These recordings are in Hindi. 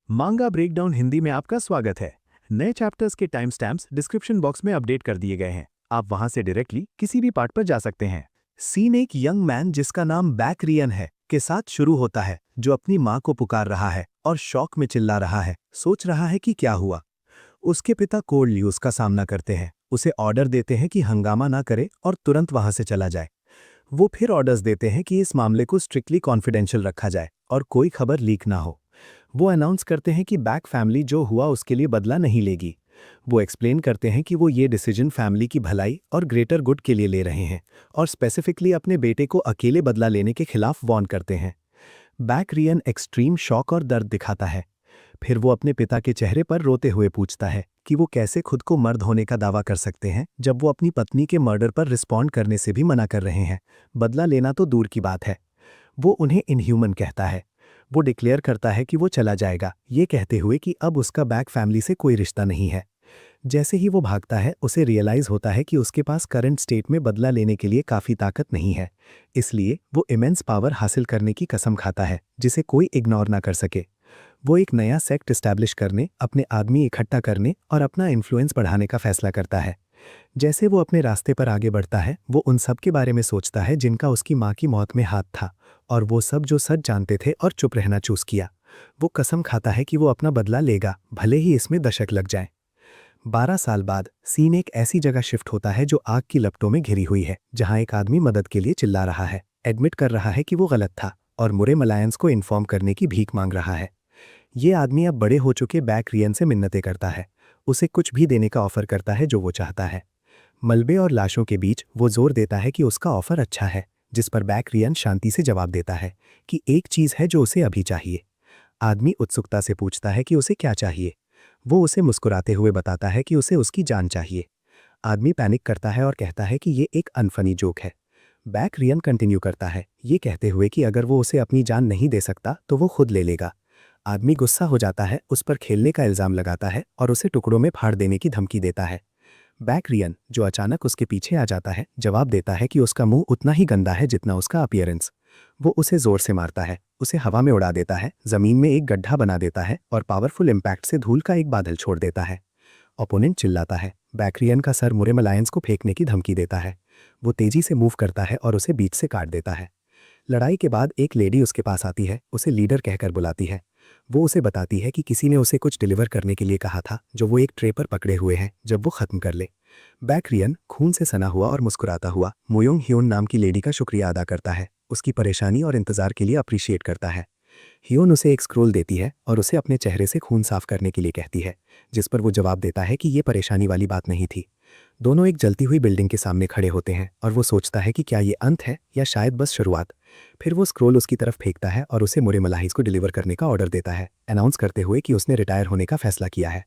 मांगा ब्रेकडाउन हिंदी में आपका स्वागत है। नए चैप्टर्स के टाइम स्टैम्प्स डिस्क्रिप्शन बॉक्स में अपडेट कर दिए गए हैं। आप वहां से डायरेक्टली किसी भी पार्ट पर जा सकते हैं। सीन एक यंग मैन जिसका नाम बैक रियन है के साथ शुरू होता है, जो अपनी माँ को पुकार रहा है और शौक में चिल्ला रहा है, सोच रहा है कि क्या हुआ। उसके पिता कोल्ड न्यूज का सामना करते हैं, उसे ऑर्डर देते हैं कि हंगामा ना करे और तुरंत वहां से चला जाए। वो फिर ऑर्डर्स देते हैं कि इस मामले को स्ट्रिक्टली कॉन्फिडेंशियल रखा जाए और कोई खबर लीक ना हो। वो अनाउंस करते हैं कि बैक फैमिली जो हुआ उसके लिए बदला नहीं लेगी। वो एक्सप्लेन करते हैं कि वो ये डिसीजन फैमिली की भलाई और ग्रेटर गुड के लिए ले रहे हैं और स्पेसिफिकली अपने बेटे को अकेले बदला लेने के खिलाफ वार्न करते हैं। बैक रियन एक्सट्रीम शॉक और दर्द दिखाता है। फिर वो अपने पिता के चेहरे पर रोते हुए पूछता है कि वो कैसे खुद को मर्द होने का दावा कर सकते हैं जब वो अपनी पत्नी के मर्डर पर रिस्पॉन्ड करने से भी मना कर रहे हैं। बदला लेना तो दूर की बात है। वो उन्हें इनह्यूमन कहता है। वो डिक्लेयर करता है कि वो चला जाएगा, ये कहते हुए कि अब उसका बैक फैमिली से कोई रिश्ता नहीं है। जैसे ही वो भागता है, उसे रियलाइज होता है कि उसके पास करंट स्टेट में बदला लेने के लिए काफ़ी ताकत नहीं है। इसलिए वो इमेंस पावर हासिल करने की कसम खाता है, जिसे कोई इग्नोर ना कर सके। वो एक नया सेक्ट इस्टेब्लिश करने, अपने आदमी इकट्ठा करने और अपना इन्फ्लुएंस बढ़ाने का फैसला करता है। जैसे वो अपने रास्ते पर आगे बढ़ता है, वो उन सब के बारे में सोचता है जिनका उसकी माँ की मौत में हाथ था, और वो सब जो सच जानते थे और चुप रहना चूज किया। वो कसम खाता है कि वो अपना बदला लेगा, भले ही इसमें दशक लग जाए। 12 साल बाद सीन एक ऐसी जगह शिफ्ट होता है जो आग की लपटों में घिरी हुई है, जहां एक आदमी मदद के लिए चिल्ला रहा है, एडमिट कर रहा है कि वो गलत था और मुरे मलायंस को इन्फॉर्म करने की भीख मांग रहा है। ये आदमी अब बड़े हो चुके बैक रियन से मिन्नतें करता है, उसे कुछ भी देने का ऑफर करता है जो वो चाहता है। मलबे और लाशों के बीच वो जोर देता है कि उसका ऑफर अच्छा है, जिस पर बैक रियन शांति से जवाब देता है कि एक चीज है जो उसे अभी चाहिए। आदमी उत्सुकता से पूछता है कि उसे क्या चाहिए। वो उसे मुस्कुराते हुए बताता है कि उसे उसकी जान चाहिए। आदमी पैनिक करता है और कहता है कि ये एक अनफनी जोक है। बैक रियन कंटिन्यू करता है, ये कहते हुए कि अगर वो उसे अपनी जान नहीं दे सकता तो वो खुद ले लेगा। आदमी गुस्सा हो जाता है, उस पर खेलने का इल्जाम लगाता है और उसे टुकड़ों में फाड़ देने की धमकी देता है। बैक रियन, जो अचानक उसके पीछे आ जाता है, जवाब देता है कि उसका मुंह उतना ही गंदा है जितना उसका अपीयरेंस। वो उसे जोर से मारता है, उसे हवा में उड़ा देता है, जमीन में एक गड्ढा बना देता है और पावरफुल इम्पैक्ट से धूल का एक बादल छोड़ देता है। ओपोनेंट चिल्लाता है, बैक रियन का सर मुरेम अलायंस को फेंकने की धमकी देता है। वो तेजी से मूव करता है और उसे बीच से काट देता है। लड़ाई के बाद एक लेडी उसके पास आती है, उसे लीडर कहकर बुलाती है। वो उसे बताती है कि किसी ने उसे कुछ डिलीवर करने के लिए कहा था, जो वो एक ट्रे पर पकड़े हुए हैं, जब वो खत्म कर ले। बैक रियन खून से सना हुआ और मुस्कुराता हुआ मोयोंग ह्योन नाम की लेडी का शुक्रिया अदा करता है, उसकी परेशानी और इंतजार के लिए अप्रिशिएट करता है। ह्योन उसे एक स्क्रोल देती है और उसे अपने चेहरे से खून साफ करने के लिए कहती है, जिस पर वो जवाब देता है कि ये परेशानी वाली बात नहीं थी। दोनों एक जलती हुई बिल्डिंग के सामने खड़े होते हैं और वो सोचता है कि क्या ये अंत है या शायद बस शुरुआत। फिर वो स्क्रोल उसकी तरफ फेंकता है और उसे मुरे मलाहिस को डिलीवर करने का ऑर्डर देता है, अनाउंस करते हुए कि उसने रिटायर होने का फैसला किया है।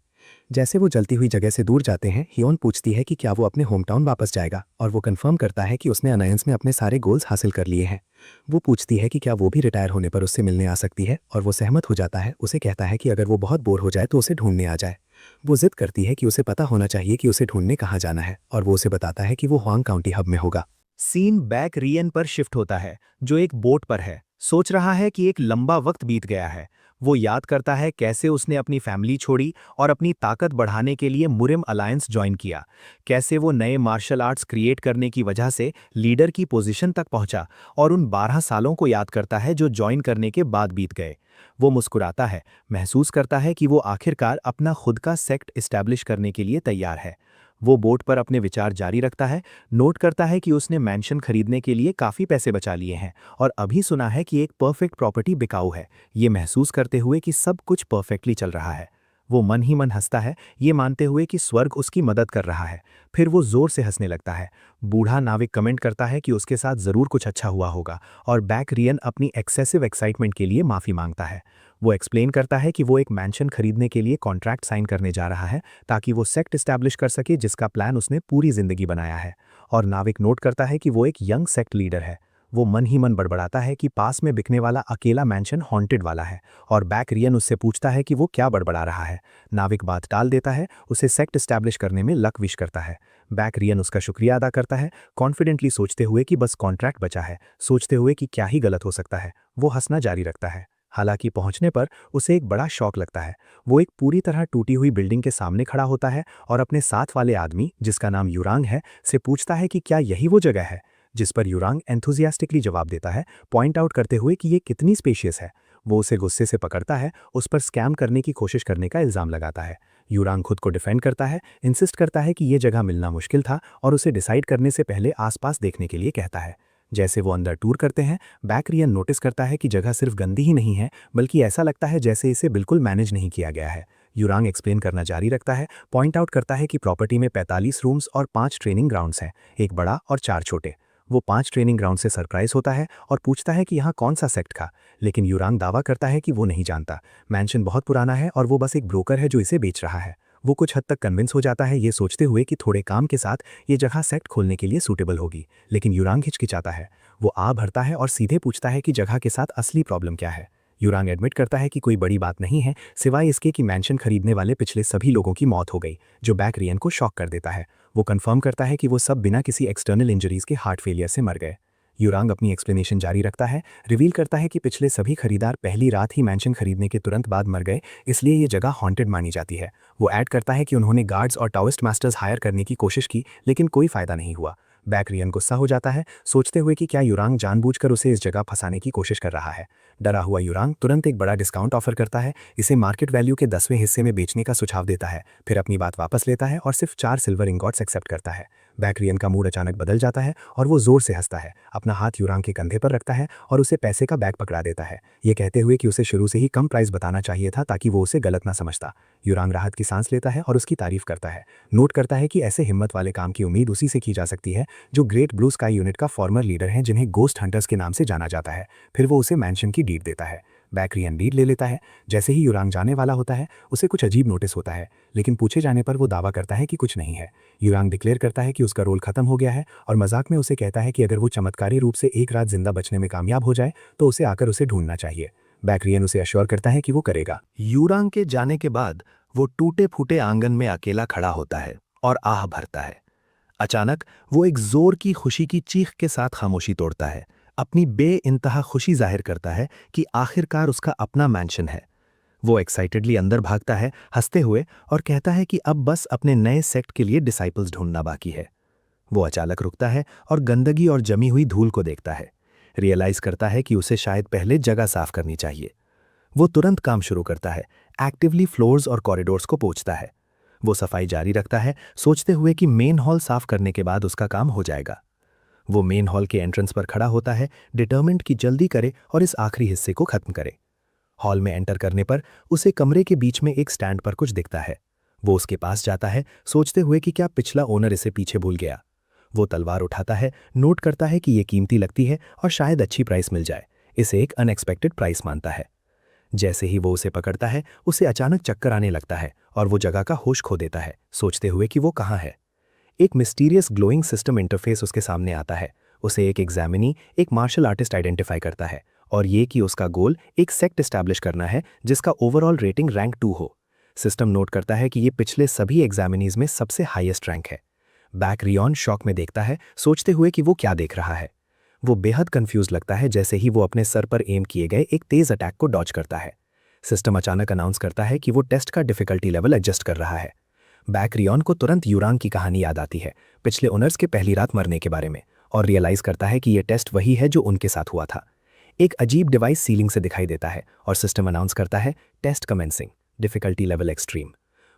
जैसे वो जलती हुई जगह से दूर जाते हैं, हियोन पूछती है कि क्या वो अपने होम टाउन वापस जाएगा, और वो कंफर्म करता है कि उसने अलायंस में अपने सारे गोल्स हासिल कर लिए हैं। वो पूछती है कि क्या वो भी रिटायर होने पर उससे मिलने आ सकती है, और वो सहमत हो जाता है। उसे कहता है कि अगर वो बहुत बोर हो जाए तो उसे ढूंढने आ जाए। वो जिद करती है कि उसे पता होना चाहिए कि उसे ढूंढने कहाँ जाना है, और वो उसे बताता है कि वो हुआंग काउंटी हब में होगा। सीन बैक रियन पर शिफ्ट होता है, जो एक बोट पर है, सोच रहा है कि एक लंबा वक्त बीत गया है। वो याद करता है कैसे उसने अपनी फैमिली छोड़ी और अपनी ताकत बढ़ाने के लिए मुरिम अलायंस ज्वाइन किया, कैसे वो नए मार्शल आर्ट्स क्रिएट करने की वजह से लीडर की पोजीशन तक पहुंचा, और उन 12 सालों को याद करता है जो ज्वाइन करने के बाद बीत गए। वो मुस्कुराता है, महसूस करता है कि वो आखिरकार अपना खुद का सेक्ट इस्टेब्लिश करने के लिए तैयार है। वो बोट पर अपने विचार जारी रखता है, नोट करता है कि उसने मैंशन खरीदने के लिए काफ़ी पैसे बचा लिए हैं और अभी सुना है कि एक परफेक्ट प्रॉपर्टी बिकाऊ है, ये महसूस करते हुए कि सब कुछ परफेक्टली चल रहा है। वो मन ही मन हंसता है, ये मानते हुए कि स्वर्ग उसकी मदद कर रहा है। फिर वो जोर से हंसने लगता है। बूढ़ा नाविक कमेंट करता है कि उसके साथ ज़रूर कुछ अच्छा हुआ होगा, और बैक रियन अपनी एक्सेसिव एक्साइटमेंट के लिए माफ़ी मांगता है। वो एक्सप्लेन करता है कि वो एक मैंशन खरीदने के लिए कॉन्ट्रैक्ट साइन करने जा रहा है, ताकि वो सेक्ट इस्टेब्लिश कर सके जिसका प्लान उसने पूरी जिंदगी बनाया है। और नाविक नोट करता है कि वो एक यंग सेक्ट लीडर है। वो मन ही मन बड़बड़ाता है कि पास में बिकने वाला अकेला मैंशन हॉन्टेड वाला है, और बैक रियन उससे पूछता है कि वो क्या बड़बड़ा रहा है। नाविक बात टाल देता है, उसे सेक्ट इस्टेब्लिश करने में लक विश करता है। बैक रियन उसका शुक्रिया अदा करता है, कॉन्फिडेंटली सोचते हुए कि बस कॉन्ट्रैक्ट बचा है, सोचते हुए कि क्या ही गलत हो सकता है। वो हंसना जारी रखता है। हालांकि पहुंचने पर उसे एक बड़ा शॉक लगता है। वो एक पूरी तरह टूटी हुई बिल्डिंग के सामने खड़ा होता है और अपने साथ वाले आदमी, जिसका नाम युरांग है, से पूछता है कि क्या यही वो जगह है। जिस पर युरांग एंथुजियास्टिकली जवाब देता है, पॉइंट आउट करते हुए कि ये कितनी स्पेशियस है। वो उसे गुस्से से पकड़ता है, उस पर स्कैम करने की कोशिश करने का इल्ज़ाम लगाता है। युरांग खुद को डिफेंड करता है, इंसिस्ट करता है कि ये जगह मिलना मुश्किल था और उसे डिसाइड करने से पहले आसपास देखने के लिए कहता है। जैसे वो अंदर टूर करते हैं, बैक रियन नोटिस करता है कि जगह सिर्फ गंदी ही नहीं है, बल्कि ऐसा लगता है जैसे इसे बिल्कुल मैनेज नहीं किया गया है। युरांग एक्सप्लेन करना जारी रखता है, पॉइंट आउट करता है कि प्रॉपर्टी में 45 रूम्स और 5 ट्रेनिंग ग्राउंड्स हैं, एक बड़ा और 4 छोटे। वो 5 ट्रेनिंग ग्राउंड से सरप्राइज होता है और पूछता है कि यहाँ कौन सा सेक्ट था, लेकिन युरांग दावा करता है कि वो नहीं जानता। मैंशन बहुत पुराना है और वो बस एक ब्रोकर है जो इसे बेच रहा है। वो कुछ हद तक कन्विंस हो जाता है, ये सोचते हुए कि थोड़े काम के साथ ये जगह सेक्ट खोलने के लिए सूटेबल होगी, लेकिन युरांग हिचकिचाता है। वो भरता है और सीधे पूछता है कि जगह के साथ असली प्रॉब्लम क्या है। युरांग एडमिट करता है कि कोई बड़ी बात नहीं है, सिवाय इसके कि मैंशन खरीदने वाले पिछले सभी लोगों की मौत हो गई, जो बैक रियन को शॉक कर देता है। वो कंफर्म करता है कि वो सब बिना किसी एक्सटर्नल इंजरीज के हार्ट फेलियर से मर गए। युरांग अपनी एक्सप्लेनेशन जारी रखता है, रिवील करता है कि पिछले सभी खरीदार पहली रात ही मैंशन खरीदने के तुरंत बाद मर गए, इसलिए ये जगह हॉन्टेड मानी जाती है। वो ऐड करता है कि उन्होंने गार्ड्स और टाओइस्ट मास्टर्स हायर करने की कोशिश की, लेकिन कोई फायदा नहीं हुआ। बैक रियन गुस्सा हो जाता है, सोचते हुए कि क्या युरांग जानबूझकर उसे इस जगह फंसाने की कोशिश कर रहा है। डरा हुआ युरांग तुरंत एक बड़ा डिस्काउंट ऑफर करता है, इसे मार्केट वैल्यू के 10वें हिस्से में बेचने का सुझाव देता है, फिर अपनी बात वापस लेता है और सिर्फ 4 सिल्वर इंगॉट्स एक्सेप्ट करता है। बैक रियन का मूड अचानक बदल जाता है और वो जोर से हंसता है, अपना हाथ युरांग के कंधे पर रखता है और उसे पैसे का बैग पकड़ा देता है, ये कहते हुए कि उसे शुरू से ही कम प्राइस बताना चाहिए था ताकि वो उसे गलत ना समझता। युरांग राहत की सांस लेता है और उसकी तारीफ करता है, नोट करता है कि ऐसे हिम्मत वाले काम की उम्मीद उसी से की जा सकती है जो ग्रेट ब्लू स्काई यूनिट का फॉर्मर लीडर है, जिन्हें गोस्ट हंटर्स के नाम से जाना जाता है। फिर वो उसे मैंशन की डीड देता है। बैक रियन डीड ले लेता है। जैसे ही युरांग जाने वाला होता है, उसे कुछ अजीब नोटिस होता है, लेकिन पूछे जाने पर वो दावा करता है कि कुछ नहीं है। युरांग डिक्लेयर करता है कि उसका रोल खत्म हो गया है और मजाक में उसे कहता है कि अगर वो चमत्कारी रूप से एक रात जिंदा बचने में कामयाब हो जाए तो उसे आकर उसे ढूंढना चाहिए। बैक रियन उसे अश्योर करता है कि वो करेगा। यूरांग के जाने के बाद वो टूटे फूटे आंगन में अकेला खड़ा होता है और आह भरता है। अचानक वो एक जोर की खुशी की चीख के साथ खामोशी तोड़ता है, अपनी बेइंतहा खुशी जाहिर करता है कि आखिरकार उसका अपना मैंशन है। वो एक्साइटेडली अंदर भागता है, हंसते हुए, और कहता है कि अब बस अपने नए सेक्ट के लिए डिसाइपल्स ढूंढना बाकी है। वो अचानक रुकता है और गंदगी और जमी हुई धूल को देखता है। रियलाइज करता है कि उसे शायद पहले जगह साफ करनी चाहिए। वो तुरंत काम शुरू करता है, एक्टिवली फ्लोर्स और कॉरिडोर्स को पोंछता है। वो सफाई जारी रखता है, सोचते हुए कि मेन हॉल साफ करने के बाद उसका काम हो जाएगा। वो मेन हॉल के एंट्रेंस पर खड़ा होता है, डिटर्मिन्ड कि जल्दी करे और इस आखिरी हिस्से को खत्म करे। हॉल में एंटर करने पर उसे कमरे के बीच में एक स्टैंड पर कुछ दिखता है। वो उसके पास जाता है, सोचते हुए कि क्या पिछला ओनर इसे पीछे भूल गया। वो तलवार उठाता है, नोट करता है कि ये कीमती लगती है और शायद अच्छी प्राइस मिल जाए। इसे एक अनएक्सपेक्टेड प्राइस मानता है। जैसे ही वो उसे पकड़ता है, उसे अचानक चक्कर आने लगता है और वो जगह का होश खो देता है, सोचते हुए कि वो कहाँ है। एक मिस्टीरियस ग्लोइंग सिस्टम इंटरफेस उसके सामने आता है। उसे एक एग्जामिनी, एक मार्शल आर्टिस्ट आइडेंटिफाई करता है, और ये कि उसका गोल एक सेक्ट एस्टैब्लिश करना है जिसका ओवरऑल रेटिंग रैंक 2 हो। सिस्टम नोट करता है कि ये पिछले सभी एग्जामिनीज में सबसे हाईएस्ट रैंक है। बैक रियन शॉक में देखता है, सोचते हुए कि वो क्या देख रहा है। वो बेहद कंफ्यूज लगता है जैसे ही वो अपने सर पर एम किए गए एक तेज अटैक को डॉज करता है। सिस्टम अचानक अनाउंस करता है कि वो टेस्ट का डिफिकल्टी लेवल एडजस्ट कर रहा है। बैक रियन को तुरंत युरांग की कहानी याद आती है, पिछले ओनर्स के पहली रात मरने के बारे में, और रियलाइज करता है कि ये टेस्ट वही है जो उनके साथ हुआ था। एक अजीब डिवाइस सीलिंग से दिखाई देता है और सिस्टम अनाउंस करता है, test commencing, difficulty level extreme.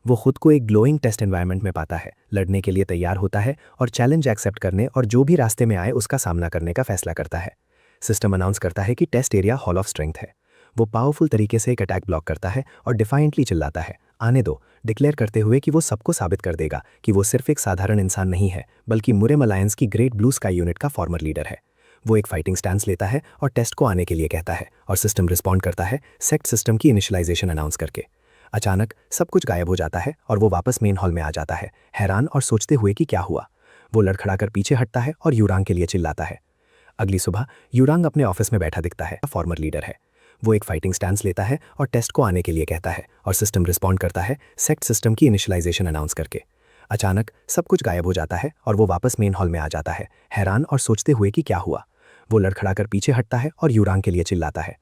वो खुद को एक ग्लोइंग टेस्ट एनवायरनमेंट में पाता है, लड़ने के लिए तैयार होता है और चैलेंज एक्सेप्ट करने और जो भी रास्ते में आए उसका सामना करने का फैसला करता है। सिस्टम अनाउंस करता है कि test area hall of strength है। वो पावरफुल तरीके से एक अटैक ब्लॉक करता है और डिफाइंटली चिल्लाता है, आने दो, डिक्लेयर करते हुए कि वो सबको साबित कर देगा कि वो सिर्फ एक साधारण इंसान नहीं है, बल्कि मुरेम अलायंस की ग्रेट ब्लू स्काई यूनिट का फॉर्मर लीडर है। वो एक फाइटिंग स्टैंस लेता है और टेस्ट को आने के लिए कहता है, और सिस्टम रिस्पॉन्ड करता है सेक्ट सिस्टम की इनिशियलाइजेशन अनाउंस करके। अचानक सब कुछ गायब हो जाता है और वो वापस मेन हॉल में आ जाता है, हैरान और सोचते हुए कि क्या हुआ। वो लड़खड़ाकर पीछे हटता है और युरांग के लिए चिल्लाता है। अगली सुबह युरांग अपने ऑफिस में बैठा दिखता है, फॉर्मर लीडर है। वो एक फाइटिंग स्टैंस लेता है और टेस्ट को आने के लिए कहता है, और सिस्टम रिस्पॉन्ड करता है सेक्ट सिस्टम की इनिशियलाइजेशन अनाउंस करके। अचानक सब कुछ गायब हो जाता है और वो वापस मेन हॉल में आ जाता है, हैरान और सोचते हुए कि क्या हुआ। वो लड़खड़ाकर पीछे हटता है और युरांग के लिए चिल्लाता है।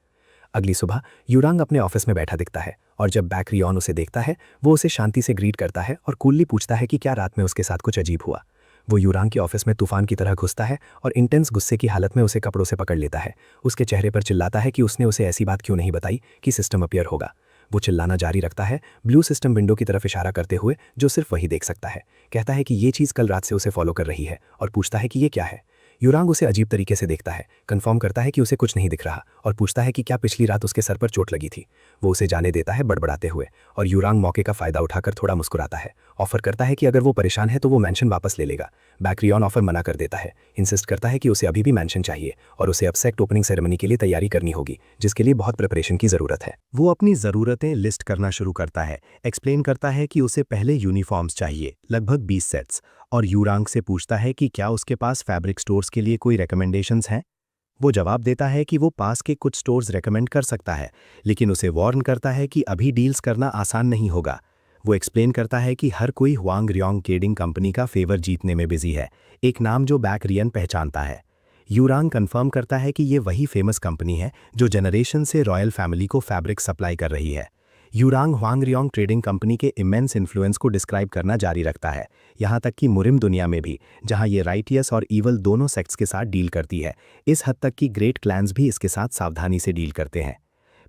अगली सुबह यूरांग अपने ऑफिस में बैठा दिखता है और जब बैक रियॉन उसे देखता है वो उसे शांति से ग्रीट करता है और कूलली पूछता है कि क्या रात में उसके साथ कुछ अजीब हुआ। वो यूरांग के ऑफिस में तूफान की तरह घुसता है और इंटेंस गुस्से की हालत में उसे कपड़ों से पकड़ लेता है। उसके चेहरे पर चिल्लाता है कि उसने उसे ऐसी बात क्यों नहीं बताई कि सिस्टम अपीयर होगा। वो चिल्लाना जारी रखता है, ब्लू सिस्टम विंडो की तरफ इशारा करते हुए जो सिर्फ वही देख सकता है। कहता है कि ये चीज़ कल रात से उसे फॉलो कर रही है और पूछता है कि ये क्या है। यूरांग उसे अजीब तरीके से देखता है, कंफर्म करता है कि उसे कुछ नहीं दिख रहा और पूछता है कि क्या पिछली रात उसके सर पर चोट लगी थी। वो उसे जाने देता है बड़बड़ाते हुए और यूरांग मौके का फायदा उठाकर थोड़ा मुस्कुराता है। ऑफर करता है कि अगर वो परेशान है तो वो मैंशन वापस ले लेगा। बैक रियॉन ऑफर मना कर देता है, इंसिस्ट करता है कि उसे अभी भी मैंशन चाहिए और उसे अब सेक्ट ओपनिंग सेरेमनी के लिए तैयारी करनी होगी, जिसके लिए बहुत प्रिपरेशन की जरूरत है। वो अपनी ज़रूरतें लिस्ट करना शुरू करता है, एक्सप्लेन करता है कि उसे पहले यूनिफॉर्म्स चाहिए, लगभग 20 सेट्स, और यूरांग से पूछता है कि क्या उसके पास फैब्रिक स्टोर्स के लिए कोई रिकमेंडेशंस हैं। वो जवाब देता है कि वो पास के कुछ स्टोर्स रेकमेंड कर सकता है, लेकिन उसे वार्न करता है कि अभी डील्स करना आसान नहीं होगा। वो एक्सप्लेन करता है कि हर कोई हुआंग रियोंग ट्रेडिंग कंपनी का फेवर जीतने में बिजी है, एक नाम जो बैक रियन पहचानता है। यूरांग कंफर्म करता है कि ये वही फेमस कंपनी है जो जनरेशन से रॉयल फैमिली को फैब्रिक सप्लाई कर रही है। यूरांग हुआंग रियोंग ट्रेडिंग कंपनी के इमेंस इन्फ्लुएंस को डिस्क्राइब करना जारी रखता है, यहाँ तक कि मुरिम दुनिया में भी, जहाँ ये राइटियस और ईवल दोनों सेक्ट्स के साथ डील करती है। इस हद तक कि ग्रेट क्लैंस भी इसके साथ सावधानी से डील करते हैं।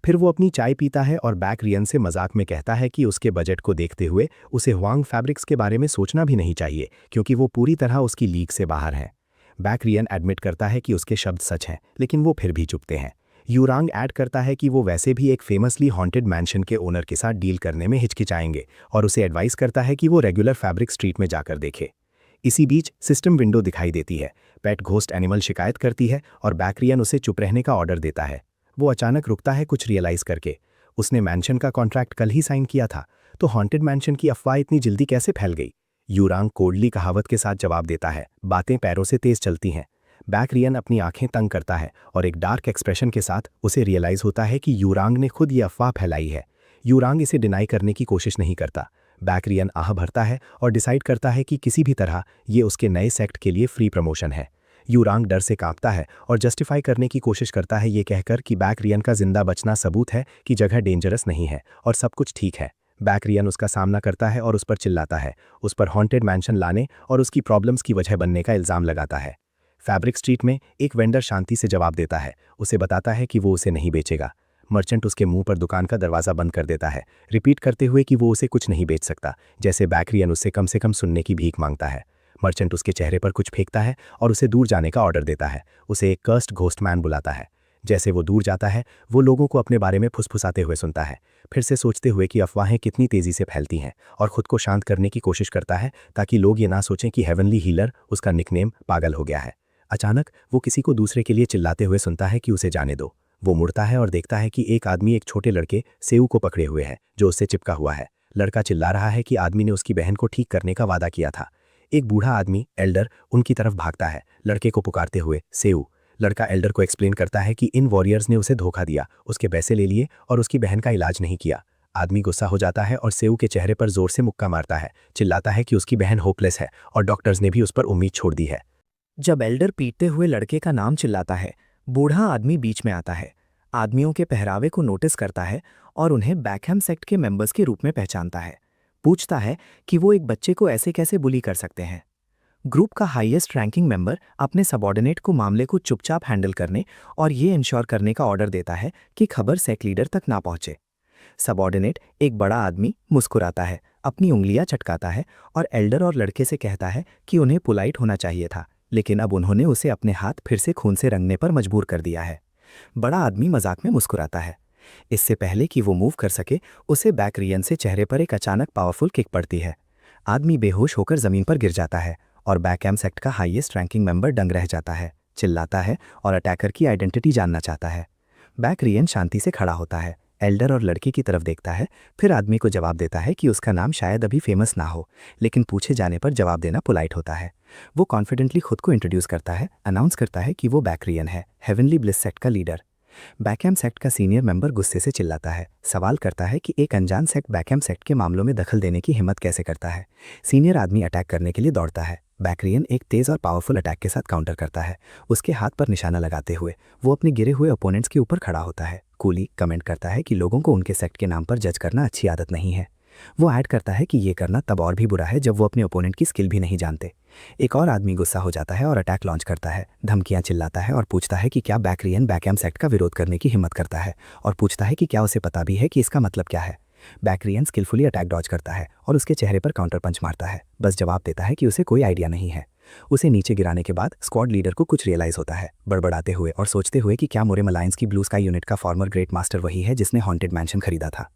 फिर वो अपनी चाय पीता है और बैक रियन से मजाक में कहता है कि उसके बजट को देखते हुए उसे हुआंग फैब्रिक्स के बारे में सोचना भी नहीं चाहिए, क्योंकि वो पूरी तरह उसकी लीग से बाहर हैं। बैक रियन एडमिट करता है कि उसके शब्द सच हैं, लेकिन वो फिर भी चुपते हैं। यूरांग ऐड करता है कि वो वैसे भी एक फेमसली हॉन्टेड मैंशन के ओनर के साथ डील करने में हिचकिचाएंगे और उसे एडवाइस करता है कि वो रेगुलर फैब्रिक स्ट्रीट में जाकर देखे। इसी बीच सिस्टम विंडो दिखाई देती है, पेट घोस्ट एनिमल शिकायत करती है और बैक रियन उसे चुप रहने का ऑर्डर देता है। वो अचानक रुकता है कुछ रियलाइज करके, उसने मैंशन का कॉन्ट्रैक्ट कल ही साइन किया था, तो हॉन्टेड मैंशन की अफवाह इतनी जल्दी कैसे फैल गई। यूरांग कोल्डली कहावत के साथ जवाब देता है, बातें पैरों से तेज चलती हैं। बैक रियन अपनी आंखें तंग करता है और एक डार्क एक्सप्रेशन के साथ उसे रियलाइज होता है कि यूरांग ने खुद ये अफवाह फैलाई है। यूरांग इसे डिनाई करने की कोशिश नहीं करता। बैक रियन आह भरता है और डिसाइड करता है कि किसी भी तरह ये उसके नए सेक्ट के लिए फ्री प्रमोशन है। यूरांग डर से कांपता है और जस्टिफाई करने की कोशिश करता है ये कहकर कि बैक रियन का जिंदा बचना सबूत है कि जगह डेंजरस नहीं है और सब कुछ ठीक है। बैक रियन उसका सामना करता है और उस पर चिल्लाता है, उस पर हॉन्टेड मैंशन लाने और उसकी प्रॉब्लम्स की वजह बनने का इल्ज़ाम लगाता है। फैब्रिक स्ट्रीट में एक वेंडर शांति से जवाब देता है, उसे बताता है कि वो उसे नहीं बेचेगा। मर्चेंट उसके मुंह पर दुकान का दरवाज़ा बंद कर देता है, रिपीट करते हुए कि वो उसे कुछ नहीं बेच सकता, जैसे बैक रियन उससे कम सुनने की भीख मांगता है। मर्चेंट उसके चेहरे पर कुछ फेंकता है और उसे दूर जाने का ऑर्डर देता है। उसे एक कर्स्ड घोस्ट मैन बुलाता है। जैसे वो दूर जाता है, वो लोगों को अपने बारे में फुसफुसाते हुए सुनता है, फिर से सोचते हुए कि अफवाहें कितनी तेज़ी से फैलती हैं, और खुद को शांत करने की कोशिश करता है ताकि लोग ये ना सोचें कि हेवनली हीलर, उसका निकनेम, पागल हो गया है। अचानक वो किसी को दूसरे के लिए चिल्लाते हुए सुनता है कि उसे जाने दो। वो मुड़ता है और देखता है कि एक आदमी एक छोटे लड़के सेऊ को पकड़े हुए है जो उससे चिपका हुआ है। लड़का चिल्ला रहा है कि आदमी ने उसकी बहन को ठीक करने का वादा किया था। एक बूढ़ा आदमी, एल्डर, उनकी तरफ भागता है, लड़के को पुकारते हुए, सेऊ। लड़का एल्डर को एक्सप्लेन करता है कि इन वॉरियर्स ने उसे धोखा दिया, उसके पैसे ले लिए और उसकी बहन का इलाज नहीं किया। आदमी गुस्सा हो जाता है और सेऊ के चेहरे पर जोर से मुक्का मारता है, चिल्लाता है कि उसकी बहन होपलेस है और डॉक्टर्स ने भी उस पर उम्मीद छोड़ दी है। जब एल्डर पीटते हुए लड़के का नाम चिल्लाता है, बूढ़ा आदमी बीच में आता है, आदमियों के पहरावे को नोटिस करता है और उन्हें बैकहैम सेक्ट के मेंबर्स के रूप में पहचानता है। पूछता है कि वो एक बच्चे को ऐसे कैसे बुली कर सकते हैं। ग्रुप का हाईएस्ट रैंकिंग मेंबर अपने सबॉर्डिनेट को मामले को चुपचाप हैंडल करने और ये इंश्योर करने का ऑर्डर देता है कि खबर सेक्ट लीडर तक ना पहुंचे। सबॉर्डिनेट, एक बड़ा आदमी, मुस्कुराता है, अपनी उंगलियां चटकाता है और एल्डर और लड़के से कहता है कि उन्हें पोलाइट होना चाहिए था, लेकिन अब उन्होंने उसे अपने हाथ फिर से खून से रंगने पर मजबूर कर दिया है। बड़ा आदमी मजाक में मुस्कुराता है। इससे पहले कि वो मूव कर सके, उसे बैक रियन से चेहरे पर एक अचानक पावरफुल किक पड़ती है। आदमी बेहोश होकर जमीन पर गिर जाता है और बैकहैम सेक्ट का हाईएस्ट रैंकिंग मेंबर दंग रह जाता है, चिल्लाता है और अटैकर की आइडेंटिटी जानना चाहता है। बैक रियन शांति से खड़ा होता है, एल्डर और लड़की की तरफ देखता है, फिर आदमी को जवाब देता है कि उसका नाम शायद अभी फेमस ना हो, लेकिन पूछे जाने पर जवाब देना पोलाइट होता है। वो कॉन्फिडेंटली खुद को इंट्रोड्यूस करता है, अनाउंस करता है कि वो बैक रियन है, हेवनली ब्लिस सेक्ट का लीडर। बैकहैम सेक्ट का सीनियर मेंबर गुस्से से चिल्लाता है, सवाल करता है कि एक अनजान सेक्ट बैकहैम सेक्ट के मामलों में दखल देने की हिम्मत कैसे करता है। सीनियर आदमी अटैक करने के लिए दौड़ता है, बैकरियन एक तेज़ और पावरफुल अटैक के साथ काउंटर करता है। उसके हाथ पर निशाना लगाते हुए वो अपने गिरे हुए ओपोनेंट्स के ऊपर खड़ा होता है। कूली कमेंट करता है कि लोगों को उनके सेक्ट के नाम पर जज करना अच्छी आदत नहीं है। वो ऐड करता है कि ये करना तब और भी बुरा है जब वो अपने ओपोनेंट की स्किल भी नहीं जानते। एक और आदमी गुस्सा हो जाता है और अटैक लॉन्च करता है, धमकियां चिल्लाता है और पूछता है कि क्या बैकरियन बैकहैम सेक्ट का विरोध करने की हिम्मत करता है, और पूछता है कि क्या उसे पता भी है कि इसका मतलब क्या है। बैकरियन स्किलफुली अटैक डॉज करता है और उसके चेहरे पर काउंटर पंच मारता है, बस जवाब देता है कि उसे कोई आइडिया नहीं है। उसे नीचे गिराने के बाद स्क्वाड लीडर को कुछ रियलाइज होता है, बड़बड़ाते हुए और सोचते हुए कि क्या मोरेम अलायंस की ब्लू स्काई यूनिट का फॉर्मर ग्रेट मास्टर वही है जिसने हॉन्टेड मैंशन खरीदा था।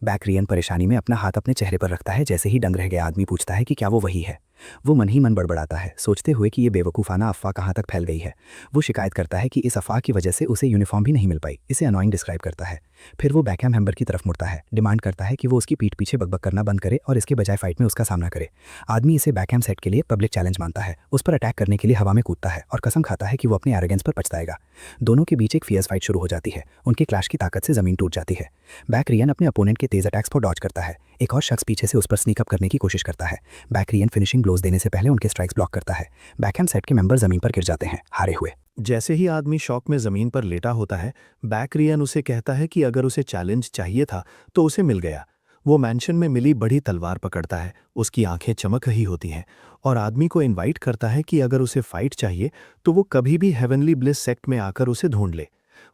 बैकरियन परेशानी में अपना हाथ अपने चेहरे पर रखता है। जैसे ही दंग रह गया आदमी पूछता है कि क्या वो वही है। वो मन ही मन बड़बड़ाता है, सोचते हुए कि ये बेवकूफ़ाना अफवाह कहाँ तक फैल गई है। वो शिकायत करता है कि इस अफवाह की वजह से उसे यूनिफॉर्म भी नहीं मिल पाई। इसे अनोइंग डिस्क्राइब करता है। फिर वो बैकहैम मेंबर की तरफ मुड़ता है, डिमांड करता है कि वो उसकी पीठ पीछे बकबक करना बंद करे और इसके बजाय फाइट में उसका सामना करे। आदमी इसे बैकहैम सेट के लिए पब्लिक चैलेंज मानता है, उस पर अटैक करने के लिए हवा में कूदता है और कसम खाता है कि वो अपने एरोगेंस पर पछताएगा। दोनों के बीच एक फियर्स फाइट शुरू हो जाती है। उनके क्लैश की ताकत से जमीन टूट जाती है। बैकरियन अपने अपोनेंट के तेज अटैक्स पर डॉज करता है। एक और शख्स पीछे से उस पर स्नीक अप करने की कोशिश करता है। बैकरियन फिनिशिंग ब्लोज देने से पहले उनके स्ट्राइक्स ब्लॉक करता है। बैकहैम सेट के मेंबर जमीन पर गिर जाते हैं, हारे हुए। जैसे ही आदमी शॉक में जमीन पर लेटा होता है, बैकरियन उसे कहता है कि अगर उसे चैलेंज चाहिए था तो उसे मिल गया। वो मैंशन में मिली बड़ी तलवार पकड़ता है, उसकी आंखें चमक रही होती हैं, और आदमी को इनवाइट करता है कि अगर उसे फाइट चाहिए तो वो कभी भी हेवनली ब्लिस सेक्ट में आकर उसे ढूंढ ले।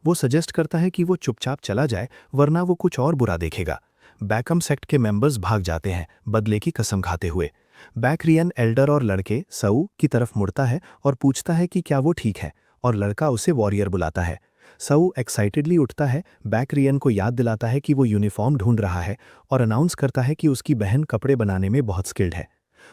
वो सजेस्ट करता है कि वो चुपचाप चला जाए, वरना वो कुछ और बुरा देखेगा। बैकहम सेक्ट के मेंबर्स भाग जाते हैं, बदले की कसम खाते हुए। बैकरियन एल्डर और लड़के सऊ की तरफ मुड़ता है और पूछता है कि क्या वो ठीक है, और लड़का उसे वॉरियर बुलाता है। सऊ एक्साइटेडली उठता है, बैकरियन को याद दिलाता है कि वो यूनिफॉर्म ढूंढ रहा है और अनाउंस करता है कि उसकी बहन कपड़े बनाने में बहुत स्किल्ड है।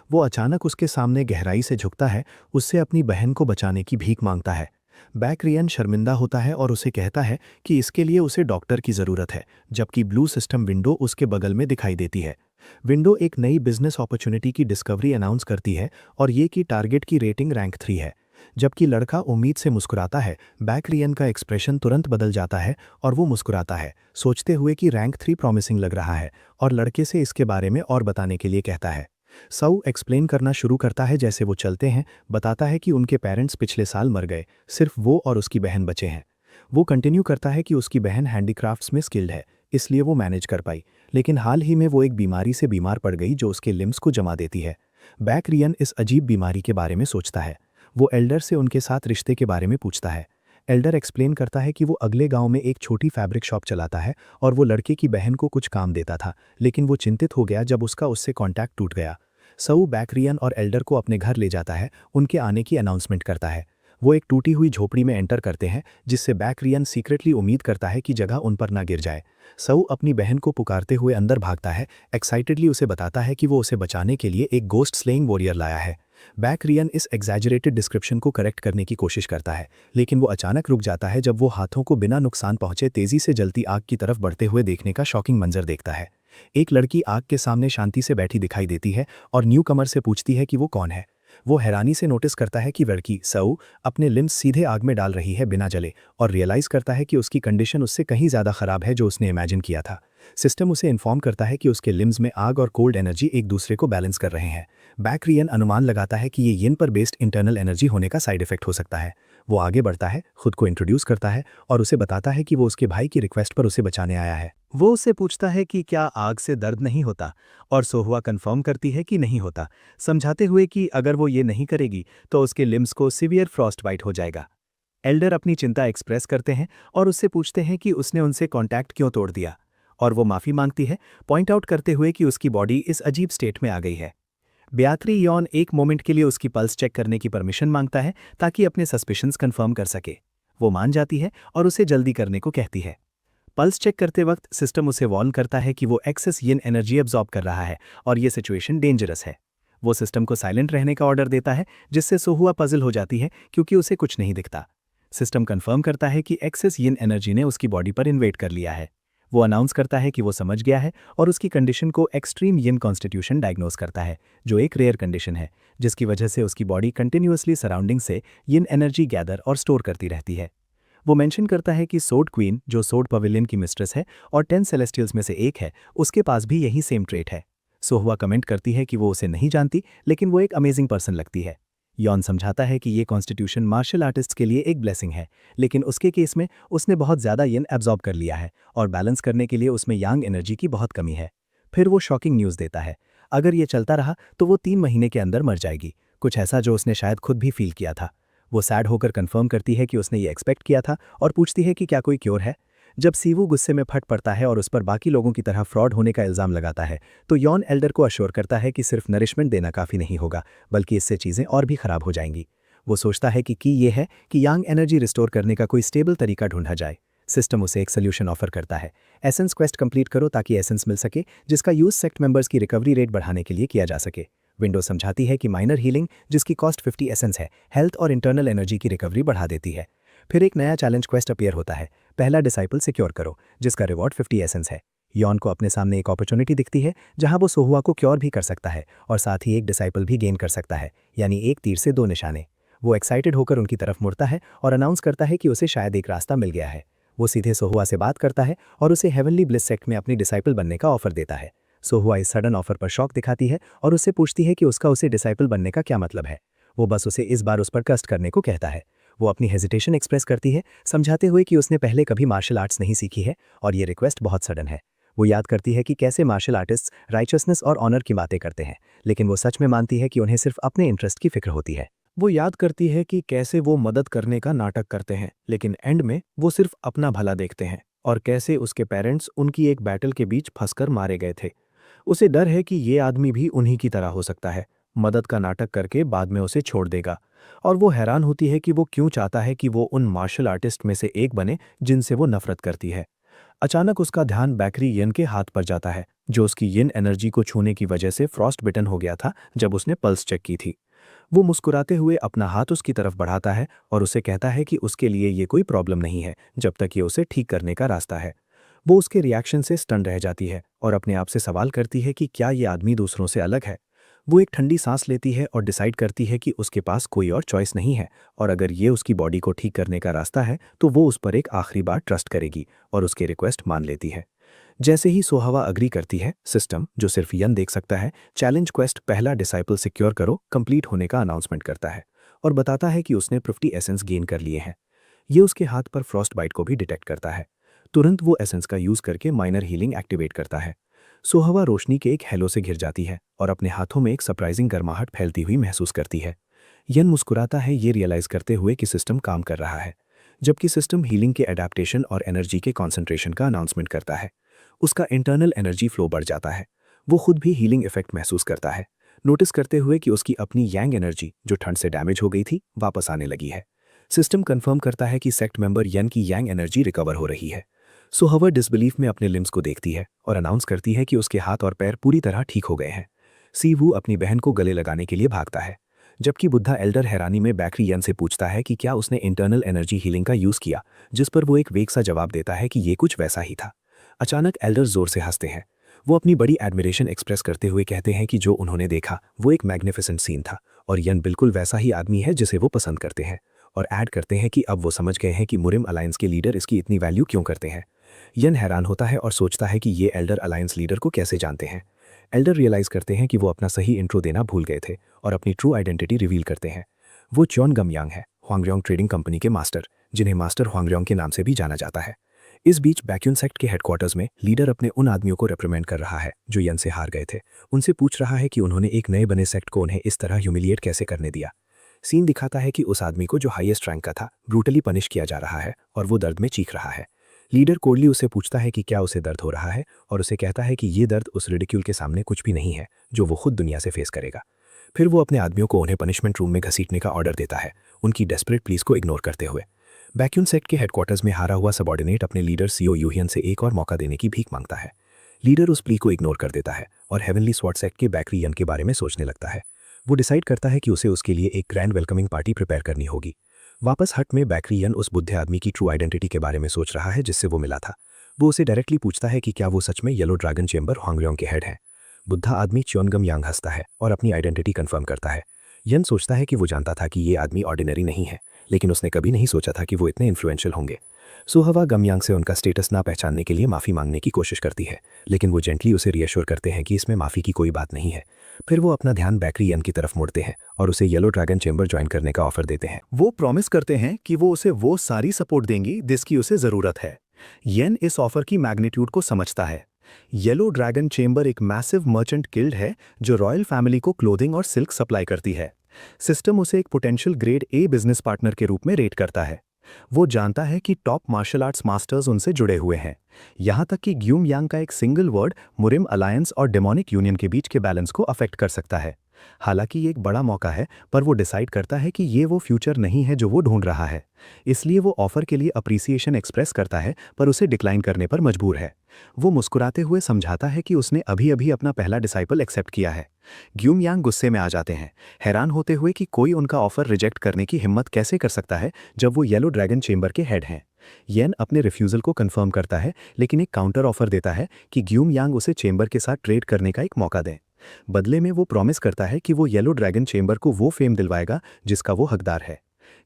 वो अचानक उसके सामने गहराई से झुकता है, उससे अपनी बहन को बचाने की भीख मांगता है। बैकरियन शर्मिंदा होता है और उसे कहता है कि इसके लिए उसे डॉक्टर की ज़रूरत है, जबकि ब्लू सिस्टम विंडो उसके बगल में दिखाई देती है। विंडो एक नई बिजनेस अपॉर्चुनिटी की डिस्कवरी अनाउंस करती है और ये कि टारगेट की रेटिंग रैंक 3 है। जबकि लड़का उम्मीद से मुस्कुराता है, बैकरियन का एक्सप्रेशन तुरंत बदल जाता है और वो मुस्कुराता है, सोचते हुए कि रैंक 3 प्रॉमिसिंग लग रहा है, और लड़के से इसके बारे में और बताने के लिए कहता है। सऊ एक्सप्लेन करना शुरू करता है जैसे वो चलते हैं, बताता है कि उनके पेरेंट्स पिछले साल मर गए, सिर्फ वो और उसकी बहन बचे हैं। वो कंटिन्यू करता है कि उसकी बहन हैंडीक्राफ्ट्स में स्किल्ड है, इसलिए वो मैनेज कर पाई, लेकिन हाल ही में वो एक बीमारी से बीमार पड़ गई जो उसके लिम्स को जमा देती है। बैकरियन इस अजीब बीमारी के बारे में सोचता है। वो एल्डर से उनके साथ रिश्ते के बारे में पूछता है। एल्डर एक्सप्लेन करता है कि वो अगले गांव में एक छोटी फैब्रिक शॉप चलाता है और वो लड़के की बहन को कुछ काम देता था, लेकिन वो चिंतित हो गया जब उसका उससे कॉन्टैक्ट टूट गया। सऊ बैकरियन और एल्डर को अपने घर ले जाता है, उनके आने की अनाउंसमेंट करता है। वो एक टूटी हुई झोपड़ी में एंटर करते हैं, जिससे बैकरियन सीक्रेटली उम्मीद करता है कि जगह उन पर ना गिर जाए। सऊ अपनी बहन को पुकारते हुए अंदर भागता है, एक्साइटेडली उसे बताता है कि वो उसे बचाने के लिए एक गोस्ट स्लेइंग वॉरियर लाया है। बैकरियन इस एग्जैजरेटेड डिस्क्रिप्शन को करेक्ट करने की कोशिश करता है, लेकिन वो अचानक रुक जाता है जब वो हाथों को बिना नुकसान पहुंचे तेजी से जलती आग की तरफ बढ़ते हुए देखने का शॉकिंग मंजर देखता है। एक लड़की आग के सामने शांति से बैठी दिखाई देती है और न्यू कमर से पूछती है कि वो कौन है। वो हैरानी से नोटिस करता है कि लड़की सऊ अपने लिम्स सीधे आग में डाल रही है बिना जले, और रियलाइज करता है कि उसकी कंडीशन उससे कहीं ज़्यादा खराब है जो उसने इमेजिन किया था। सिस्टम उसे इन्फॉर्म करता है कि उसके लिम्स में आग और कोल्ड एनर्जी एक दूसरे को बैलेंस कर रहे हैं। बैकरियन अनुमान लगाता है कि ये यिन पर बेस्ड इंटरनल एनर्जी होने का साइड इफेक्ट हो सकता है। वो आगे बढ़ता है, खुद को इंट्रोड्यूस करता है और उसे बताता है कि वो उसके भाई की रिक्वेस्ट पर उसे बचाने आया है। वो उससे पूछता है कि क्या आग से दर्द नहीं होता, और सोहुआ कंफर्म करती है कि नहीं होता, समझाते हुए कि अगर वो ये नहीं करेगी तो उसके लिम्स को सीवियर फ्रॉस्ट बाइट हो जाएगा। एल्डर अपनी चिंता एक्सप्रेस करते हैं और उससे पूछते हैं कि उसने उनसे कॉन्टैक्ट क्यों तोड़ दिया, और वो माफ़ी मांगती है, पॉइंट आउट करते हुए कि उसकी बॉडी इस अजीब स्टेट में आ गई है। बेयात्री यॉन एक मोमेंट के लिए उसकी पल्स चेक करने की परमिशन मांगता है ताकि अपने सस्पिशंस कंफर्म कर सके। वो मान जाती है और उसे जल्दी करने को कहती है। पल्स चेक करते वक्त सिस्टम उसे वार्न करता है कि वो एक्सेस यिन एनर्जी एब्जॉर्ब कर रहा है और ये सिचुएशन डेंजरस है। वो सिस्टम को साइलेंट रहने का ऑर्डर देता है, जिससे सोहुआ पजल हो जाती है क्योंकि उसे कुछ नहीं दिखता। सिस्टम कंफर्म करता है कि एक्सेस यिन एनर्जी ने उसकी बॉडी पर इन्वेड कर लिया है। वो अनाउंस करता है कि वो समझ गया है और उसकी कंडीशन को एक्सट्रीम यिन कॉन्स्टिट्यूशन डायग्नोस करता है, जो एक रेयर कंडीशन है जिसकी वजह से उसकी बॉडी कंटिन्यूअसली सराउंडिंग से यिन एनर्जी गैदर और स्टोर करती रहती है। वो मेंशन करता है कि सोड क्वीन, जो सोड पवेलियन की मिस्ट्रेस है और 10 सेलेस्टियल्स में से एक है, उसके पास भी यही सेम ट्रेट है। सोहुआ कमेंट करती है कि वो उसे नहीं जानती, लेकिन वो एक अमेजिंग पर्सन लगती है। यॉन समझाता है कि ये कॉन्स्टिट्यूशन मार्शल आर्टिस्ट के लिए एक ब्लेसिंग है, लेकिन उसके केस में उसने बहुत ज़्यादा यिन एब्जॉर्ब कर लिया है और बैलेंस करने के लिए उसमें यांग एनर्जी की बहुत कमी है। फिर वो शॉकिंग न्यूज़ देता है, अगर ये चलता रहा तो वो 3 महीने के अंदर मर जाएगी, कुछ ऐसा जो उसने शायद खुद भी फील किया था। वो सैड होकर कंफर्म करती है कि उसने ये एक्सपेक्ट किया था और पूछती है कि क्या कोई क्योर है। जब सीवू गुस्से में फट पड़ता है और उस पर बाकी लोगों की तरह फ्रॉड होने का इल्ज़ाम लगाता है, तो यॉन एल्डर को अश्योर करता है कि सिर्फ नरिशमेंट देना काफ़ी नहीं होगा, बल्कि इससे चीज़ें और भी खराब हो जाएंगी। वो सोचता है कि ये है कि यांग एनर्जी रिस्टोर करने का कोई स्टेबल तरीका ढूंढा जाए। सिस्टम उसे एक सोल्यूशन ऑफर करता है, एसेंस क्वेस्ट कंप्लीट करो ताकि एसेंस मिल सके, जिसका यूज सेक्ट मेंबर्स की रिकवरी रेट बढ़ाने के लिए किया जा सके। विंडो समझाती है कि माइनर हीलिंग, जिसकी कॉस्ट 50 एसेंस है, हेल्थ और इंटरनल एनर्जी की रिकवरी बढ़ा देती है। फिर एक नया चैलेंज क्वेस्ट अपीयर होता है, पहला डिसाइपल सिक्योर करो, जिसका रिवॉर्ड 50 एसेंस है। यॉन को अपने सामने एक अपॉर्चुनिटी दिखती है जहां वो सोहुआ को क्योर भी कर सकता है और साथ ही एक डिसाइपल भी गेन कर सकता है, यानी एक तीर से 2 निशाने। वो एक्साइटेड होकर उनकी तरफ मुड़ता है और अनाउंस करता है कि उसे शायद एक रास्ता मिल गया है। वो सीधे सोहुआ से बात करता है और उसे हेवनली ब्लिस सेक्ट में अपनी डिसाइपल बनने का ऑफर देता है। सोहुआ इस सडन ऑफर पर शॉक दिखाती है और उससे पूछती है कि उसका उसे डिसाइपल बनने का क्या मतलब है। वो बस उसे इस बार उस पर कस्ट करने को कहता है। वो अपनी हेजिटेशन एक्सप्रेस करती है, समझाते हुए कि उसने पहले कभी मार्शल आर्ट्स नहीं सीखी है और ये रिक्वेस्ट बहुत सडन है। वो याद करती है कि कैसे मार्शल आर्टिस्ट्स राइचसनेस और ऑनर की बातें करते हैं, लेकिन वो सच में मानती है कि उन्हें सिर्फ अपने इंटरेस्ट की फिक्र होती है। वो याद करती है कि कैसे वो मदद करने का नाटक करते हैं, लेकिन एंड में वो सिर्फ अपना भला देखते हैं, और कैसे उसके पेरेंट्स उनकी एक बैटल के बीच फंसकर मारे गए थे। उसे डर है कि ये आदमी भी उन्हीं की तरह हो सकता है, मदद का नाटक करके बाद में उसे छोड़ देगा। और वो हैरान होती है कि वो क्यों चाहता है कि वो उन मार्शल आर्टिस्ट में से एक बने जिनसे वो नफरत करती है। अचानक उसका ध्यान बैकरी यिन के हाथ पर जाता है, जो उसकी यिन एनर्जी को छूने की वजह से फ्रॉस्ट बिटन हो गया था जब उसने पल्स चेक की थी। वो मुस्कुराते हुए अपना हाथ उसकी तरफ बढ़ाता है और उसे कहता है कि उसके लिए ये कोई प्रॉब्लम नहीं है जब तक ये उसे ठीक करने का रास्ता है। वो उसके रिएक्शन से स्टन रह जाती है और अपने आप से सवाल करती है कि क्या ये आदमी दूसरों से अलग है। वो एक ठंडी सांस लेती है और डिसाइड करती है कि उसके पास कोई और चॉइस नहीं है, और अगर ये उसकी बॉडी को ठीक करने का रास्ता है तो वो उस पर एक आखिरी बार ट्रस्ट करेगी और उसके रिक्वेस्ट मान लेती है। जैसे ही सोहवा अग्री करती है, सिस्टम, जो सिर्फ यन देख सकता है, चैलेंज क्वेस्ट पहला डिसाइपल सिक्योर करो कंप्लीट होने का अनाउंसमेंट करता है और बताता है कि उसने 50 एसेंस गेन कर लिए हैं। ये उसके हाथ पर फ्रॉस्ट बाइट को भी डिटेक्ट करता है। तुरंत वो एसेंस का यूज करके माइनर हीलिंग एक्टिवेट करता है। सोहवा रोशनी के एक हेलो से घिर जाती है और अपने हाथों में एक सरप्राइजिंग गर्माहट फैलती हुई महसूस करती है। यन मुस्कुराता है, ये रियलाइज करते हुए कि सिस्टम काम कर रहा है, जबकि सिस्टम हीलिंग के एडेप्टेशन और एनर्जी के कॉन्सेंट्रेशन का अनाउंसमेंट करता है। उसका इंटरनल एनर्जी फ्लो बढ़ जाता है। वो खुद भी हीलिंग इफेक्ट महसूस करता है, नोटिस करते हुए कि उसकी अपनी यांग एनर्जी, जो ठंड से डैमेज हो गई थी, वापस आने लगी है। सिस्टम कंफर्म करता है कि सेक्ट मेंबर यन की यांग एनर्जी रिकवर हो रही है। सोहवा डिसबिलीफ में अपने लिम्स को देखती है और अनाउंस करती है कि उसके हाथ और पैर पूरी तरह ठीक हो गए हैं। सीवू अपनी बहन को गले लगाने के लिए भागता है, जबकि बुद्धा एल्डर हैरानी में बैकरी यन से पूछता है कि क्या उसने इंटरनल एनर्जी हीलिंग का यूज किया, जिस पर वो एक वेग सा जवाब देता है कि ये कुछ वैसा ही था। अचानक एल्डर जोर से हंसते हैं। वो अपनी बड़ी एडमिरेशन एक्सप्रेस करते हुए कहते हैं कि जो उन्होंने देखा वो एक मैग्निफिसेंट सीन था और यन बिल्कुल वैसा ही आदमी है जिसे वो पसंद करते हैं, और ऐड करते हैं कि अब वो समझ गए हैं कि मुरिम अलायंस के लीडर इसकी इतनी वैल्यू क्यों करते हैं। यन हैरान होता है और सोचता है कि ये एल्डर अलायंस लीडर को कैसे जानते हैं। एल्डर रियलाइज करते हैं कि वो अपना सही इंट्रो देना भूल गए थे और अपनी ट्रू आइडेंटिटी रिवील करते हैं। वो च्योन गमयांग है, ह्वांगरियोंग ट्रेडिंग कंपनी के मास्टर, जिन्हें मास्टर ह्वांगरियोंग के नाम से भी जाना जाता है। इस बीच बैक्यून सेक्ट के हेडक्वार्टर्स में लीडर अपने उन आदमियों को रिप्रेजेंट कर रहा है जो यन से हार गए थे। उनसे पूछ रहा है कि उन्होंने एक नए बने सेक्ट को उन्हें इस तरह ह्यूमिलिएट कैसे करने दिया। सीन दिखाता है कि उस आदमी को, जो हाईएस्ट रैंक का था, ब्रूटली पनिश किया जा रहा है और वो दर्द में चीख रहा है। लीडर कोडली उससे पूछता है कि क्या उसे दर्द हो रहा है और उसे कहता है कि ये दर्द उस रिडिक्यूल के सामने कुछ भी नहीं है जो वो खुद दुनिया से फेस करेगा। फिर वो अपने आदमियों को उन्हें पनिशमेंट रूम में घसीटने का ऑर्डर देता है, उनकी डेस्परेट प्लीज को इग्नोर करते हुए। बैक्यून सेक्ट के हेडक्वार्टर्स में हारा हुआ सबॉर्डिनेट अपने लीडर सीओ यूहियन से एक और मौका देने की भीख मांगता है। लीडर उस प्ली को इग्नोर कर देता है और हेवनली स्वॉर्ड सेक्ट के बैकरी यन के बारे में सोचने लगता है। वो डिसाइड करता है कि उसे उसके लिए एक ग्रैंड वेलकमिंग पार्टी प्रिपेयर करनी होगी। वापस हट में बैकरी यन उस बुद्ध आदमी की ट्रू आइडेंटिटी के बारे में सोच रहा है जिससे वो मिला था। वो उसे डायरेक्टली पूछता है कि क्या वो सच में येलो ड्रैगन चेंबर ह्वांगरियोंग के हेड हैं। बुद्धा आदमी च्योनगम यांग हंसता है और अपनी आइडेंटिटी कंफर्म करता है। यन सोचता है कि वो जानता था कि ये आदमी ऑर्डिनरी नहीं है, लेकिन उसने कभी नहीं सोचा था कि वो इतने इन्फ्लुएंशियल होंगे। सुहवा गमयांग से उनका स्टेटस ना पहचानने के लिए माफ़ी मांगने की कोशिश करती है, लेकिन वो जेंटली उसे रियश्योर करते हैं कि इसमें माफ़ी की कोई बात नहीं है। फिर वो अपना ध्यान बैकरी यन की तरफ मोड़ते हैं और उसे येलो ड्रैगन चेंबर ज्वाइन करने का ऑफर देते हैं। वो प्रॉमिस करते हैं कि वो उसे वो सारी सपोर्ट देंगी जिसकी उसे ज़रूरत है। येन इस ऑफर की मैग्नीट्यूड को समझता है। येलो ड्रैगन चेंबर एक मैसिव मर्चेंट गिल्ड है जो रॉयल फैमिली को क्लोथिंग और सिल्क सप्लाई करती है। सिस्टम उसे एक potential grade A business partner के रूप में रेट करता है। वो जानता है कि टॉप मार्शल आर्ट्स मास्टर्स उनसे जुड़े हुए हैं। यहाँ तक कि ग्यूम यांग का एक सिंगल वर्ड मुरिम अलायंस और डेमोनिक यूनियन के बीच के बैलेंस को अफेक्ट कर सकता है। हालांकि ये एक बड़ा मौका है, पर वो डिसाइड करता है कि ये वो फ्यूचर नहीं है जो वो ढूंढ रहा है। इसलिए वो ऑफर के लिए अप्रिसिएशन एक्सप्रेस करता है, पर उसे डिक्लाइन करने पर मजबूर है। वो मुस्कुराते हुए समझाता है कि उसने अभी अभी अपना पहला डिसाइपल एक्सेप्ट किया है। ग्यूम यांग गुस्से में आ जाते हैं, हैरान होते हुए कि कोई उनका ऑफर रिजेक्ट करने की हिम्मत कैसे कर सकता है जब वो येलो ड्रैगन चेंबर के हेड हैं। येन अपने रिफ्यूज़ल को कंफर्म करता है, लेकिन एक काउंटर ऑफर देता है कि ग्यूम यांग उसे चेंबर के साथ ट्रेड करने का एक मौका दें। बदले में वो प्रॉमिस करता है कि वो येलो ड्रैगन चेंबर को वो फेम दिलवाएगा जिसका वो हकदार है।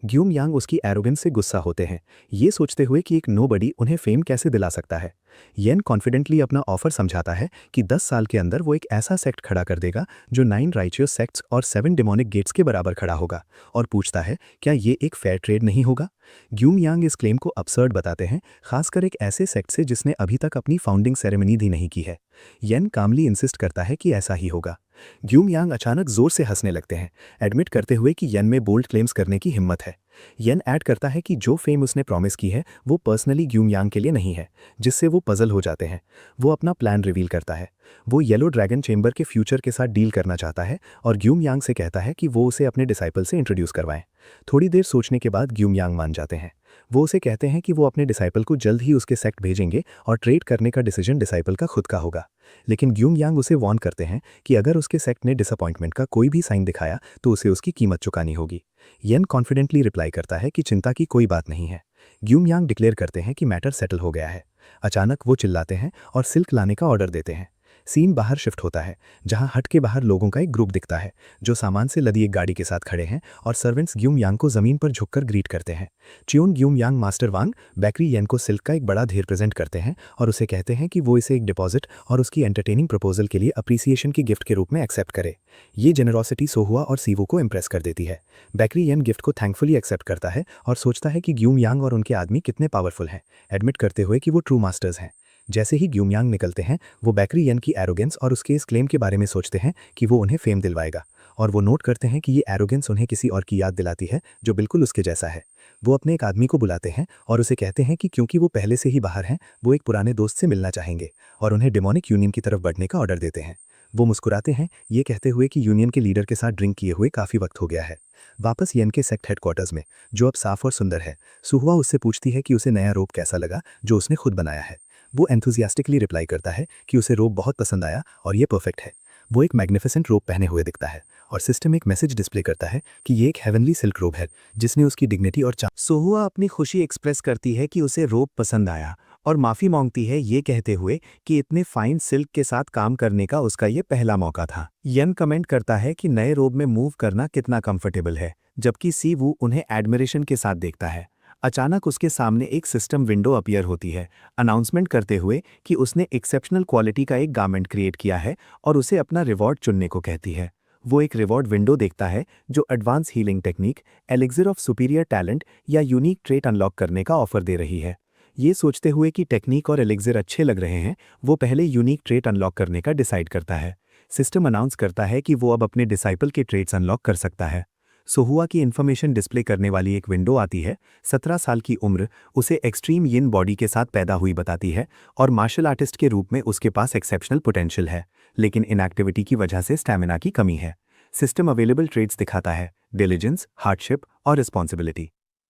ग्यूम यांग उसकी एरोगेंस से गुस्सा होते हैं, ये सोचते हुए कि एक नोबडी उन्हें फेम कैसे दिला सकता है। येन कॉन्फिडेंटली अपना ऑफर समझाता है कि 10 साल के अंदर वो एक ऐसा सेक्ट खड़ा कर देगा जो 9 राइचियस सेक्ट्स और 7 डेमोनिक गेट्स के बराबर खड़ा होगा, और पूछता है क्या ये एक फेयर ट्रेड नहीं होगा। ग्यूम यांग इस क्लेम को absurd बताते हैं, खासकर एक ऐसे सेक्ट से जिसने अभी तक अपनी फाउंडिंग सेरेमनी भी नहीं की है। येन कामली इंसिस्ट करता है कि ऐसा ही होगा। ग्यूम यांग अचानक जोर से हंसने लगते हैं, एडमिट करते हुए कि येन में बोल्ड क्लेम्स करने की हिम्मत है। येन ऐड करता है कि जो फेम उसने प्रॉमिस की है वो पर्सनली ग्यूम यांग के लिए नहीं है, जिससे वो पजल हो जाते हैं। वो अपना प्लान रिवील करता है। वो येलो ड्रैगन चेंबर के फ्यूचर के साथ डील करना चाहता है और ग्यूम यांग से कहता है कि वो उसे अपने डिसाइपल से इंट्रोड्यूस करवाएं। थोड़ी देर सोचने के बाद ग्यूम यांग मान जाते हैं। वो उसे कहते हैं कि वो अपने डिसाइपल को जल्द ही उसके सेक्ट भेजेंगे और ट्रेड करने का डिसीजन डिसाइपल का खुद का होगा। लेकिन ग्यूम यांग उसे वार्न करते हैं कि अगर उसके सेक्ट ने डिसअपॉइंटमेंट का कोई भी साइन दिखाया तो उसे उसकी कीमत चुकानी होगी। येन कॉन्फिडेंटली रिप्लाई करता है कि चिंता की कोई बात नहीं है। ग्यूम यांग डिक्लेयर करते हैं कि मैटर सेटल हो गया है। अचानक वो चिल्लाते हैं और सिल्क लाने का ऑर्डर देते हैं। सीन बाहर शिफ्ट होता है, जहां हट के बाहर लोगों का एक ग्रुप दिखता है जो सामान से लदी एक गाड़ी के साथ खड़े हैं और सर्वेंट्स ग्यूम यांग को जमीन पर झुककर ग्रीट करते हैं। च्योन ग्यूम यांग मास्टर वांग बैकरी येन को सिल्क का एक बड़ा ढेर प्रेजेंट करते हैं और उसे कहते हैं कि वो इसे एक डिपॉजिट और उसकी एंटरटेनिंग प्रपोजल के लिए अप्रिसिएशन की गिफ्ट के रूप में एक्सेप्ट करे। ये जेनरोसिटी सोहुआ और सीवो को इम्प्रेस कर देती है। बैकरी येन गिफ्ट को थैंकफुली एक्सेप्ट करता है और सोचता है कि ग्यूम यांग और उनके आदमी कितने पावरफुल हैं, एडमिट करते हुए कि वो ट्रू मास्टर्स हैं। जैसे ही ग्यूम यांग निकलते हैं, वो बैकरी येन की एरोगेंस और उसके इस क्लेम के बारे में सोचते हैं कि वो उन्हें फेम दिलवाएगा, और वो नोट करते हैं कि ये एरोगेंस उन्हें किसी और की याद दिलाती है जो बिल्कुल उसके जैसा है। वो अपने एक आदमी को बुलाते हैं और उसे कहते हैं कि क्योंकि वो पहले से ही बाहर हैं, वो एक पुराने दोस्त से मिलना चाहेंगे और उन्हें डेमोनिक यूनियन की तरफ बढ़ने का ऑर्डर देते हैं। वो मुस्कुराते हैं, ये कहते हुए कि यूनियन के लीडर के साथ ड्रिंक किए हुए काफ़ी वक्त हो गया है। वापस येन के सेक्ट हेडक्वार्टर्स में, जो अब साफ और सुंदर है, सुहुआ उससे पूछती है कि उसे नया रोब कैसा लगा जो उसने खुद बनाया है। वो एंथुजियास्टिकली रिप्लाई करता है कि उसे रोब बहुत पसंद आया और ये परफेक्ट है। वो एक मैग्निफिसेंट रोब पहने हुए दिखता है और सिस्टम एक मैसेज डिस्प्ले करता है कि ये एक हेवनली सिल्क रोब है जिसने उसकी डिग्निटी और सोहुआ अपनी खुशी एक्सप्रेस करती है कि उसे रोब पसंद आया और माफ़ी मांगती है, ये कहते हुए कि इतने फाइन सिल्क के साथ काम करने का उसका ये पहला मौका था। येन कमेंट करता है कि नए रोब में मूव करना कितना कंफर्टेबल है, जबकि सी वू उन्हें एडमिरेशन के साथ देखता है। अचानक उसके सामने एक सिस्टम विंडो अपीयर होती है, अनाउंसमेंट करते हुए कि उसने एक्सेप्शनल क्वालिटी का एक गारमेंट क्रिएट किया है और उसे अपना रिवॉर्ड चुनने को कहती है। वो एक रिवॉर्ड विंडो देखता है जो advance healing technique, elixir of superior talent या यूनिक ट्रेट अनलॉक करने का ऑफर दे रही है। ये सोचते हुए कि टेक्निक और एलिक्सिर अच्छे लग रहे हैं, वो पहले यूनिक ट्रेट अनलॉक करने का डिसाइड करता है। सिस्टम अनाउंस करता है कि वो अब अपने डिसाइपल के ट्रेट्स अनलॉक कर सकता है। सोहुआ की इन्फॉर्मेशन डिस्प्ले करने वाली एक विंडो आती है। 17 साल की उम्र उसे एक्सट्रीम यिन बॉडी के साथ पैदा हुई बताती है और मार्शल आर्टिस्ट के रूप में उसके पास एक्सेप्शनल पोटेंशियल है, लेकिन इनएक्टिविटी की वजह से स्टैमिना की कमी है। सिस्टम अवेलेबल ट्रेड्स दिखाता है, डिलीजेंस, हार्डशिप और रिस्पॉन्सिबिलिटी।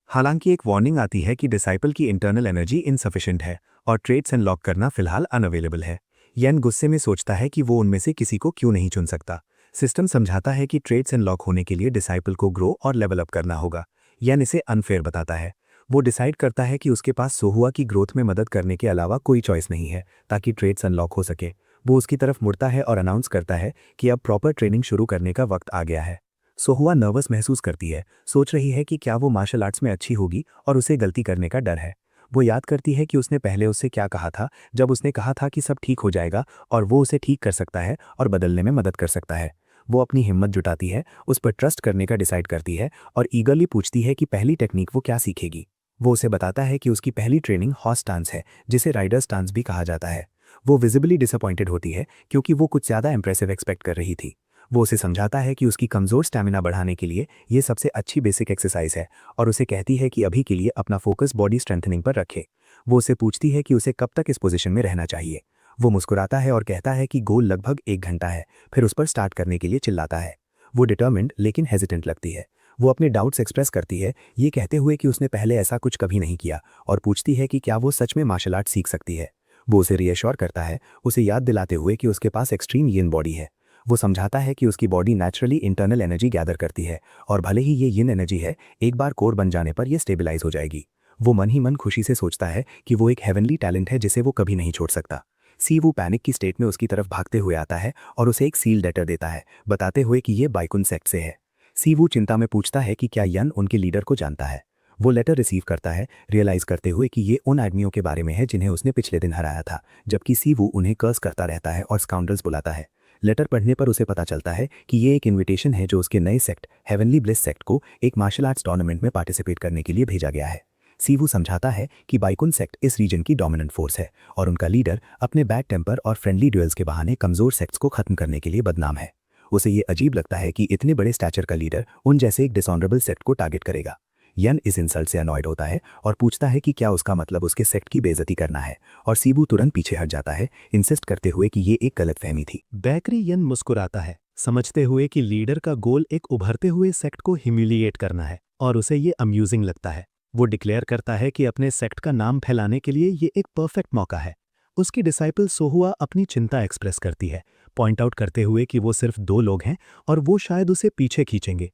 हालांकि एक वार्निंग आती है कि डिसाइपल की इंटरनल एनर्जी इनसफिशिएंट है और ट्रेड्स अनलॉक करना फिलहाल अनअवेलेबल है। येन गुस्से में सोचता है कि वो उनमें से किसी को क्यों नहीं चुन सकता। सिस्टम समझाता है कि ट्रेड्स अनलॉक होने के लिए डिसाइपल को ग्रो और लेवल अप करना होगा। येन इसे अनफेयर बताता है। वो डिसाइड करता है कि उसके पास सोहुआ की ग्रोथ में मदद करने के अलावा कोई चॉइस नहीं है ताकि ट्रेड्स अनलॉक हो सके। वो उसकी तरफ मुड़ता है और अनाउंस करता है कि अब प्रॉपर ट्रेनिंग शुरू करने का वक्त आ गया है। सोहुआ नर्वस महसूस करती है, सोच रही है कि क्या वो मार्शल आर्ट्स में अच्छी होगी और उसे गलती करने का डर है। वो याद करती है कि उसने पहले उससे क्या कहा था, जब उसने कहा था कि सब ठीक हो जाएगा और वो उसे ठीक कर सकता है और बदलने में मदद कर सकता है। वो अपनी हिम्मत जुटाती है, उस पर ट्रस्ट करने का डिसाइड करती है और ईगरली पूछती है कि पहली टेक्निक वो क्या सीखेगी। वो उसे बताता है कि उसकी पहली ट्रेनिंग हॉर्स स्टांस है, जिसे राइडर स्टांस भी कहा जाता है। वो विजिबली डिसअपॉइंटेड होती है क्योंकि वो कुछ ज़्यादा इंप्रेसिव एक्सपेक्ट कर रही थी। वो उसे समझाता है कि उसकी कमज़ोर स्टैमिना बढ़ाने के लिए ये सबसे अच्छी बेसिक एक्सरसाइज है और उसे कहती है कि अभी के लिए अपना फोकस बॉडी स्ट्रेंथनिंग पर रखे। वो उसे पूछती है कि उसे कब तक इस पोजीशन में रहना चाहिए। वो मुस्कुराता है और कहता है कि गोल लगभग 1 घंटा है, फिर उस पर स्टार्ट करने के लिए चिल्लाता है। वो डिटर्मिन्ड लेकिन हेजिटेंट लगती है। वो अपने डाउट्स एक्सप्रेस करती है, ये कहते हुए कि उसने पहले ऐसा कुछ कभी नहीं किया, और पूछती है कि क्या वो सच में मार्शल आर्ट सीख सकती है। वो उसे रीअश्योर करता है, उसे याद दिलाते हुए कि उसके पास एक्सट्रीम यिन बॉडी है। वो समझाता है कि उसकी body naturally internal energy gather करती है और भले ही ये यिन एनर्जी है, एक बार कोर बन जाने पर यह स्टेबलाइज हो जाएगी। वो मन ही मन खुशी से सोचता है कि वो एक हेवनली टैलेंट है जिसे वो कभी नहीं छोड़ सकता। सीवू पैनिक की स्टेट में उसकी तरफ भागते हुए आता है और उसे एक सील लेटर देता है, बताते हुए कि ये बाइकुन सेक्ट से है। सीवू चिंता में पूछता है कि क्या यन उनके लीडर को जानता है। वो लेटर रिसीव करता है, रियलाइज करते हुए कि ये उन आदमियों के बारे में है जिन्हें उसने पिछले दिन हराया था, जबकि सीवू उन्हें कर्स करता रहता है और स्काउंडर्स बुलाता है। लेटर पढ़ने पर उसे पता चलता है कि ये एक इन्विटेशन है जो उसके नए सेक्ट हेवनली ब्लिस सेक्ट को एक मार्शल आर्ट्स टूर्नामेंट में पार्टिसिपेट करने के लिए भेजा गया है। सीवू समझाता है कि बाइकुन सेक्ट इस रीजन की डोमिनेंट फोर्स है और उनका लीडर अपने बैड टेम्पर और फ्रेंडली ड्यूल्स के बहाने कमजोर सेक्ट्स को खत्म करने के लिए बदनाम है। उसे ये अजीब लगता है कि इतने बड़े स्टैचर का लीडर उन जैसे एक डिसऑनरेबल सेक्ट को टारगेट करेगा। यन इस इंसल्ट से अनॉयड होता है और पूछता है कि क्या उसका मतलब उसके सेक्ट की बेइज्जती करना है, और सीबू तुरंत पीछे हट जाता है, इंसिस्ट करते हुए कि ये एक गलतफहमी थी। बैकरी यन मुस्कुराता है, समझते हुए कि लीडर का गोल एक उभरते हुए सेक्ट को ह्यूमिलिएट करना है, और उसे ये अम्यूजिंग लगता है। वो डिक्लेयर करता है कि अपने सेक्ट का नाम फैलाने के लिए ये एक परफेक्ट मौका है। उसकी डिसाइपल सोहुआ अपनी चिंता एक्सप्रेस करती है, पॉइंट आउट करते हुए कि वो सिर्फ 2 लोग हैं और वो शायद उसे पीछे खींचेंगे।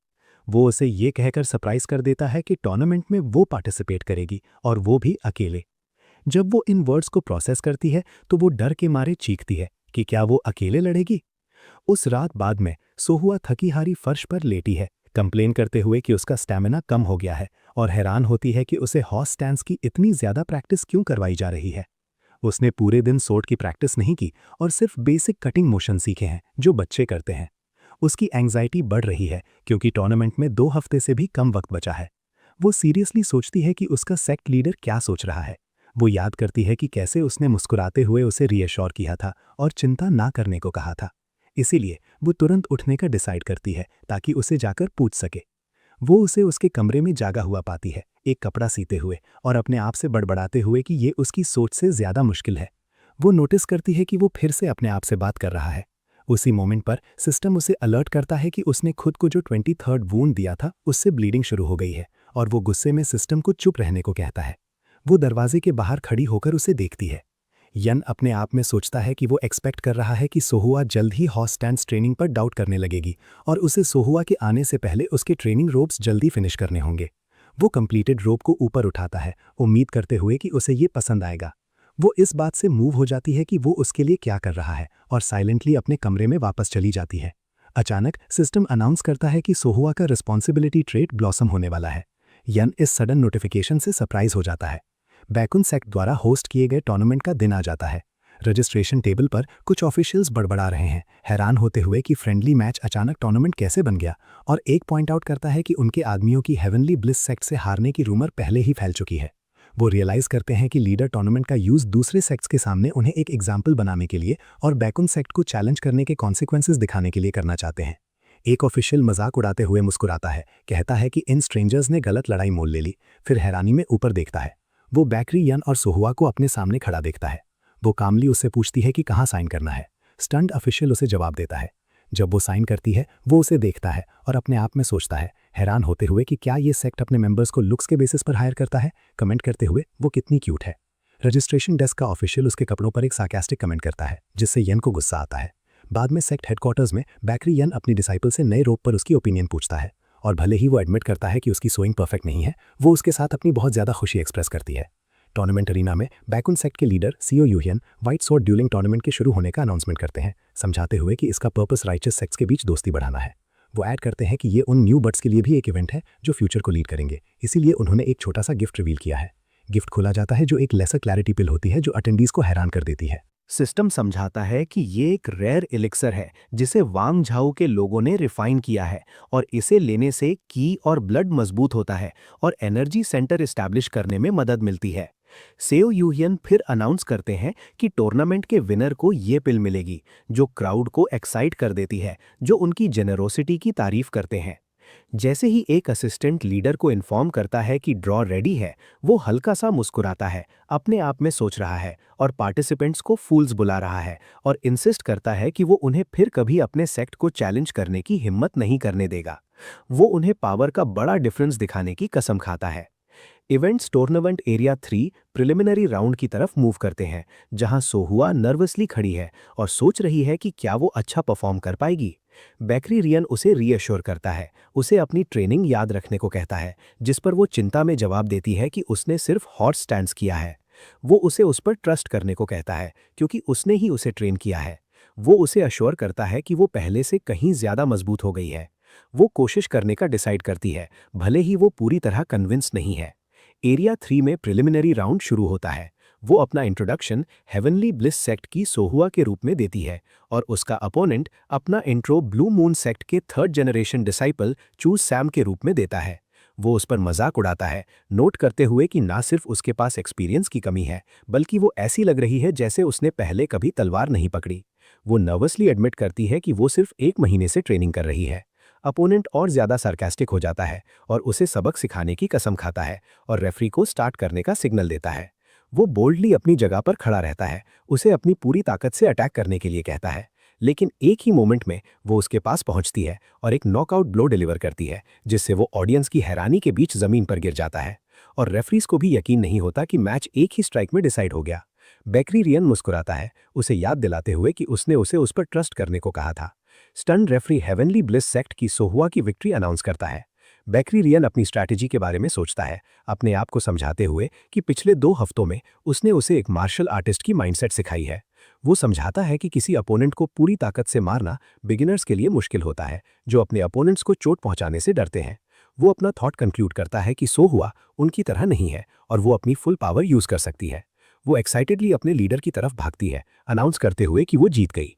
वो उसे ये कहकर सरप्राइज कर देता है कि टूर्नामेंट में वो पार्टिसिपेट करेगी और वो भी अकेले। जब वो इन वर्ड्स को प्रोसेस करती है तो वो डर के मारे चीखती है कि क्या वो अकेले लड़ेगी। उस रात बाद में सोहुआ थकी हारी फर्श पर लेटी है, कंप्लेन करते हुए कि उसका स्टैमिना कम हो गया है, और हैरान होती है कि उसे हॉर्स स्टैंस की इतनी ज्यादा प्रैक्टिस क्यों करवाई जा रही है। उसने पूरे दिन सोर्ड की प्रैक्टिस नहीं की और सिर्फ बेसिक कटिंग मोशन सीखे हैं जो बच्चे करते हैं। उसकी एंग्जाइटी बढ़ रही है क्योंकि टूर्नामेंट में 2 हफ्ते से भी कम वक्त बचा है। वो सीरियसली सोचती है कि उसका सेक्ट लीडर क्या सोच रहा है। वो याद करती है कि कैसे उसने मुस्कुराते हुए उसे रीअश्योर किया था और चिंता ना करने को कहा था। इसीलिए वो तुरंत उठने का डिसाइड करती है ताकि उसे जाकर पूछ सके। वो उसे उसके कमरे में जागा हुआ पाती है, एक कपड़ा सीते हुए और अपने आप से बड़बड़ाते हुए कि ये उसकी सोच से ज्यादा मुश्किल है। वो नोटिस करती है कि वो फिर से अपने आप से बात कर रहा है। उसी मोमेंट पर सिस्टम उसे अलर्ट करता है कि उसने खुद को जो 23rd वूंड दिया था उससे ब्लीडिंग शुरू हो गई है, और वो गुस्से में सिस्टम को चुप रहने को कहता है। वो दरवाजे के बाहर खड़ी होकर उसे देखती है। यन अपने आप में सोचता है कि वो एक्सपेक्ट कर रहा है कि सोहुआ जल्द ही हॉर्स स्टैंस ट्रेनिंग पर डाउट करने लगेगी और उसे सोहुआ के आने से पहले उसके ट्रेनिंग रोप्स जल्दी फिनिश करने होंगे। वो कंप्लीटेड रोप को ऊपर उठाता है, उम्मीद करते हुए कि उसे ये पसंद आएगा। वो इस बात से मूव हो जाती है कि वो उसके लिए क्या कर रहा है और साइलेंटली अपने कमरे में वापस चली जाती है। अचानक सिस्टम अनाउंस करता है कि सोहुआ का रिस्पॉन्सिबिलिटी ट्रेट ब्लॉसम होने वाला है। यन इस सडन नोटिफिकेशन से सरप्राइज हो जाता है। बैकुन सेक्ट द्वारा होस्ट किए गए टूर्नामेंट का दिन आ जाता है। रजिस्ट्रेशन टेबल पर कुछ ऑफिशियल्स बड़बड़ा रहे हैं, हैरान होते हुए कि फ्रेंडली मैच अचानक टूर्नामेंट कैसे बन गया, और एक पॉइंट आउट करता है कि उनके आदमियों की हेवनली ब्लिस सेक्ट से हारने की रूमर पहले ही फैल चुकी है। वो रियलाइज करते हैं कि लीडर टूर्नामेंट का यूज दूसरे सेक्ट्स के सामने उन्हें एक एग्जाम्पल बनाने के लिए और बैकुन सेक्ट को चैलेंज करने के कॉन्सिक्वेंसेस दिखाने के लिए करना चाहते हैं। एक ऑफिशियल मजाक उड़ाते हुए मुस्कुराता है, कहता है कि इन स्ट्रेंजर्स ने गलत लड़ाई मोल ले ली, फिर हैरानी में ऊपर देखता है। वो बैकरी यन और सोहुआ को अपने सामने खड़ा देखता है। वो कामली उससे पूछती है कि कहाँ साइन करना है। स्टंट ऑफिशियल उसे जवाब देता है। जब वो साइन करती है वो उसे देखता है और अपने आप में सोचता है, हैरान होते हुए कि क्या ये सेक्ट अपने मेंबर्स को लुक्स के बेसिस पर हायर करता है, कमेंट करते हुए वो कितनी क्यूट है। रजिस्ट्रेशन डेस्क का ऑफिशियल उसके कपड़ों पर एक सार्कास्टिक कमेंट करता है, जिससे यन को गुस्सा आता है। बाद में सेक्ट हेडक्वार्टर्स में बैकरी यन अपनी डिसाइपल से नए रोप पर उसकी ओपिनियन पूछता है, और भले ही वो एडमिट करता है कि उसकी सोइंग परफेक्ट नहीं है, वो उसके साथ अपनी बहुत ज़्यादा खुशी एक्सप्रेस करती है। टूर्नामेंट अरीना में बैकुन सेक्ट के leader Seo Yuhyeon white sword dueling tournament के शुरू होने का अनाउंसमेंट करते हैं, समझाते हुए कि इसका पर्पस राइचस सेक्ट्स के बीच दोस्ती बढ़ाना है। वो ऐड करते हैं कि ये उन न्यू बर्ड्स के लिए भी एक इवेंट है जो फ्यूचर को लीड करेंगे, इसीलिए उन्होंने एक छोटा सा गिफ्ट रिवील किया है। गिफ्ट खोला जाता है जो एक लेसर क्लैरिटी पिल होती है जो अटेंडीज को हैरान कर देती है। सिस्टम समझाता है कि ये एक रेयर एलिक्सर है जिसे वांग झाओ के लोगों ने रिफाइन किया है और इसे लेने से की और ब्लड मजबूत होता है और एनर्जी सेंटर एस्टैब्लिश करने में मदद मिलती है। सेओ यूहियन फिर अनाउंस करते हैं कि टूर्नामेंट के विनर को ये पिल मिलेगी जो क्राउड को एक्साइट कर देती है, जो उनकी जेनरोसिटी की तारीफ करते हैं। जैसे ही एक असिस्टेंट लीडर को इन्फॉर्म करता है कि ड्रॉ रेडी है, वो हल्का सा मुस्कुराता है, अपने आप में सोच रहा है और पार्टिसिपेंट्स को फूल्स बुला रहा है और इंसिस्ट करता है कि वो उन्हें फिर कभी अपने सेक्ट को चैलेंज करने की हिम्मत नहीं करने देगा। वो उन्हें पावर का बड़ा डिफरेंस दिखाने की कसम खाता है। Events tournament area 3 preliminary round की तरफ मूव करते हैं, जहां सोहुआ नर्वसली खड़ी है और सोच रही है कि क्या वो अच्छा परफॉर्म कर पाएगी। बैकरी रियन उसे रीअश्योर करता है, उसे अपनी ट्रेनिंग याद रखने को कहता है, जिस पर वो चिंता में जवाब देती है कि उसने सिर्फ हॉर्स स्टैंड्स किया है। वो उसे उस पर ट्रस्ट करने को कहता है क्योंकि उसने ही उसे ट्रेन किया है। वो उसे अश्योर करता है कि वो पहले से कहीं ज्यादा मजबूत हो गई है। वो कोशिश करने का डिसाइड करती है, भले ही वो पूरी तरह कन्विंस नहीं है। एरिया 3 में प्रिलिमिनरी राउंड शुरू होता है। वो अपना इंट्रोडक्शन हेवनली ब्लिस सेक्ट की सोहुआ के रूप में देती है और उसका अपोनेंट अपना इंट्रो ब्लू मून सेक्ट के 3rd generation disciple choose Sam के रूप में देता है। वो उस पर मजाक उड़ाता है, नोट करते हुए कि ना सिर्फ उसके पास एक्सपीरियंस की कमी है, बल्कि वो ऐसी लग रही है जैसे उसने पहले कभी तलवार नहीं पकड़ी। वो नर्वसली एडमिट करती है कि वो सिर्फ 1 महीने से ट्रेनिंग कर रही है। अपोनेंट और ज्यादा सार्कास्टिक हो जाता है और उसे सबक सिखाने की कसम खाता है और रेफरी को स्टार्ट करने का सिग्नल देता है। वो बोल्डली अपनी जगह पर खड़ा रहता है, उसे अपनी पूरी ताकत से अटैक करने के लिए कहता है, लेकिन एक ही मोमेंट में वो उसके पास पहुंचती है और एक नॉकआउट ब्लो डिलीवर करती है, जिससे वो ऑडियंस की हैरानी के बीच जमीन पर गिर जाता है और रेफरीज को भी यकीन नहीं होता कि मैच एक ही स्ट्राइक में डिसाइड हो गया। बैकरी रियन मुस्कुराता है, उसे याद दिलाते हुए कि उसने उसे उस पर ट्रस्ट करने को कहा था। स्टन रेफरी हेवनली ब्लिस सेक्ट की सोहुआ की विक्ट्री अनाउंस करता है। बैकरी रियन अपनी स्ट्रैटेजी के बारे में सोचता है, अपने आप को समझाते हुए कि पिछले 2 हफ्तों में उसने उसे एक मार्शल आर्टिस्ट की माइंडसेट सिखाई है। वो समझाता है कि किसी अपोनेंट को पूरी ताकत से मारना बिगिनर्स के लिए मुश्किल होता है, जो अपने अपोनेंट्स को चोट पहुंचाने से डरते हैं। वो अपना थॉट कंक्लूड करता है कि सोहुआ उनकी तरह नहीं है और वो अपनी फुल पावर यूज कर सकती है। वो एक्साइटेडली अपने लीडर की तरफ भागती है, अनाउंस करते हुए कि वो जीत गई।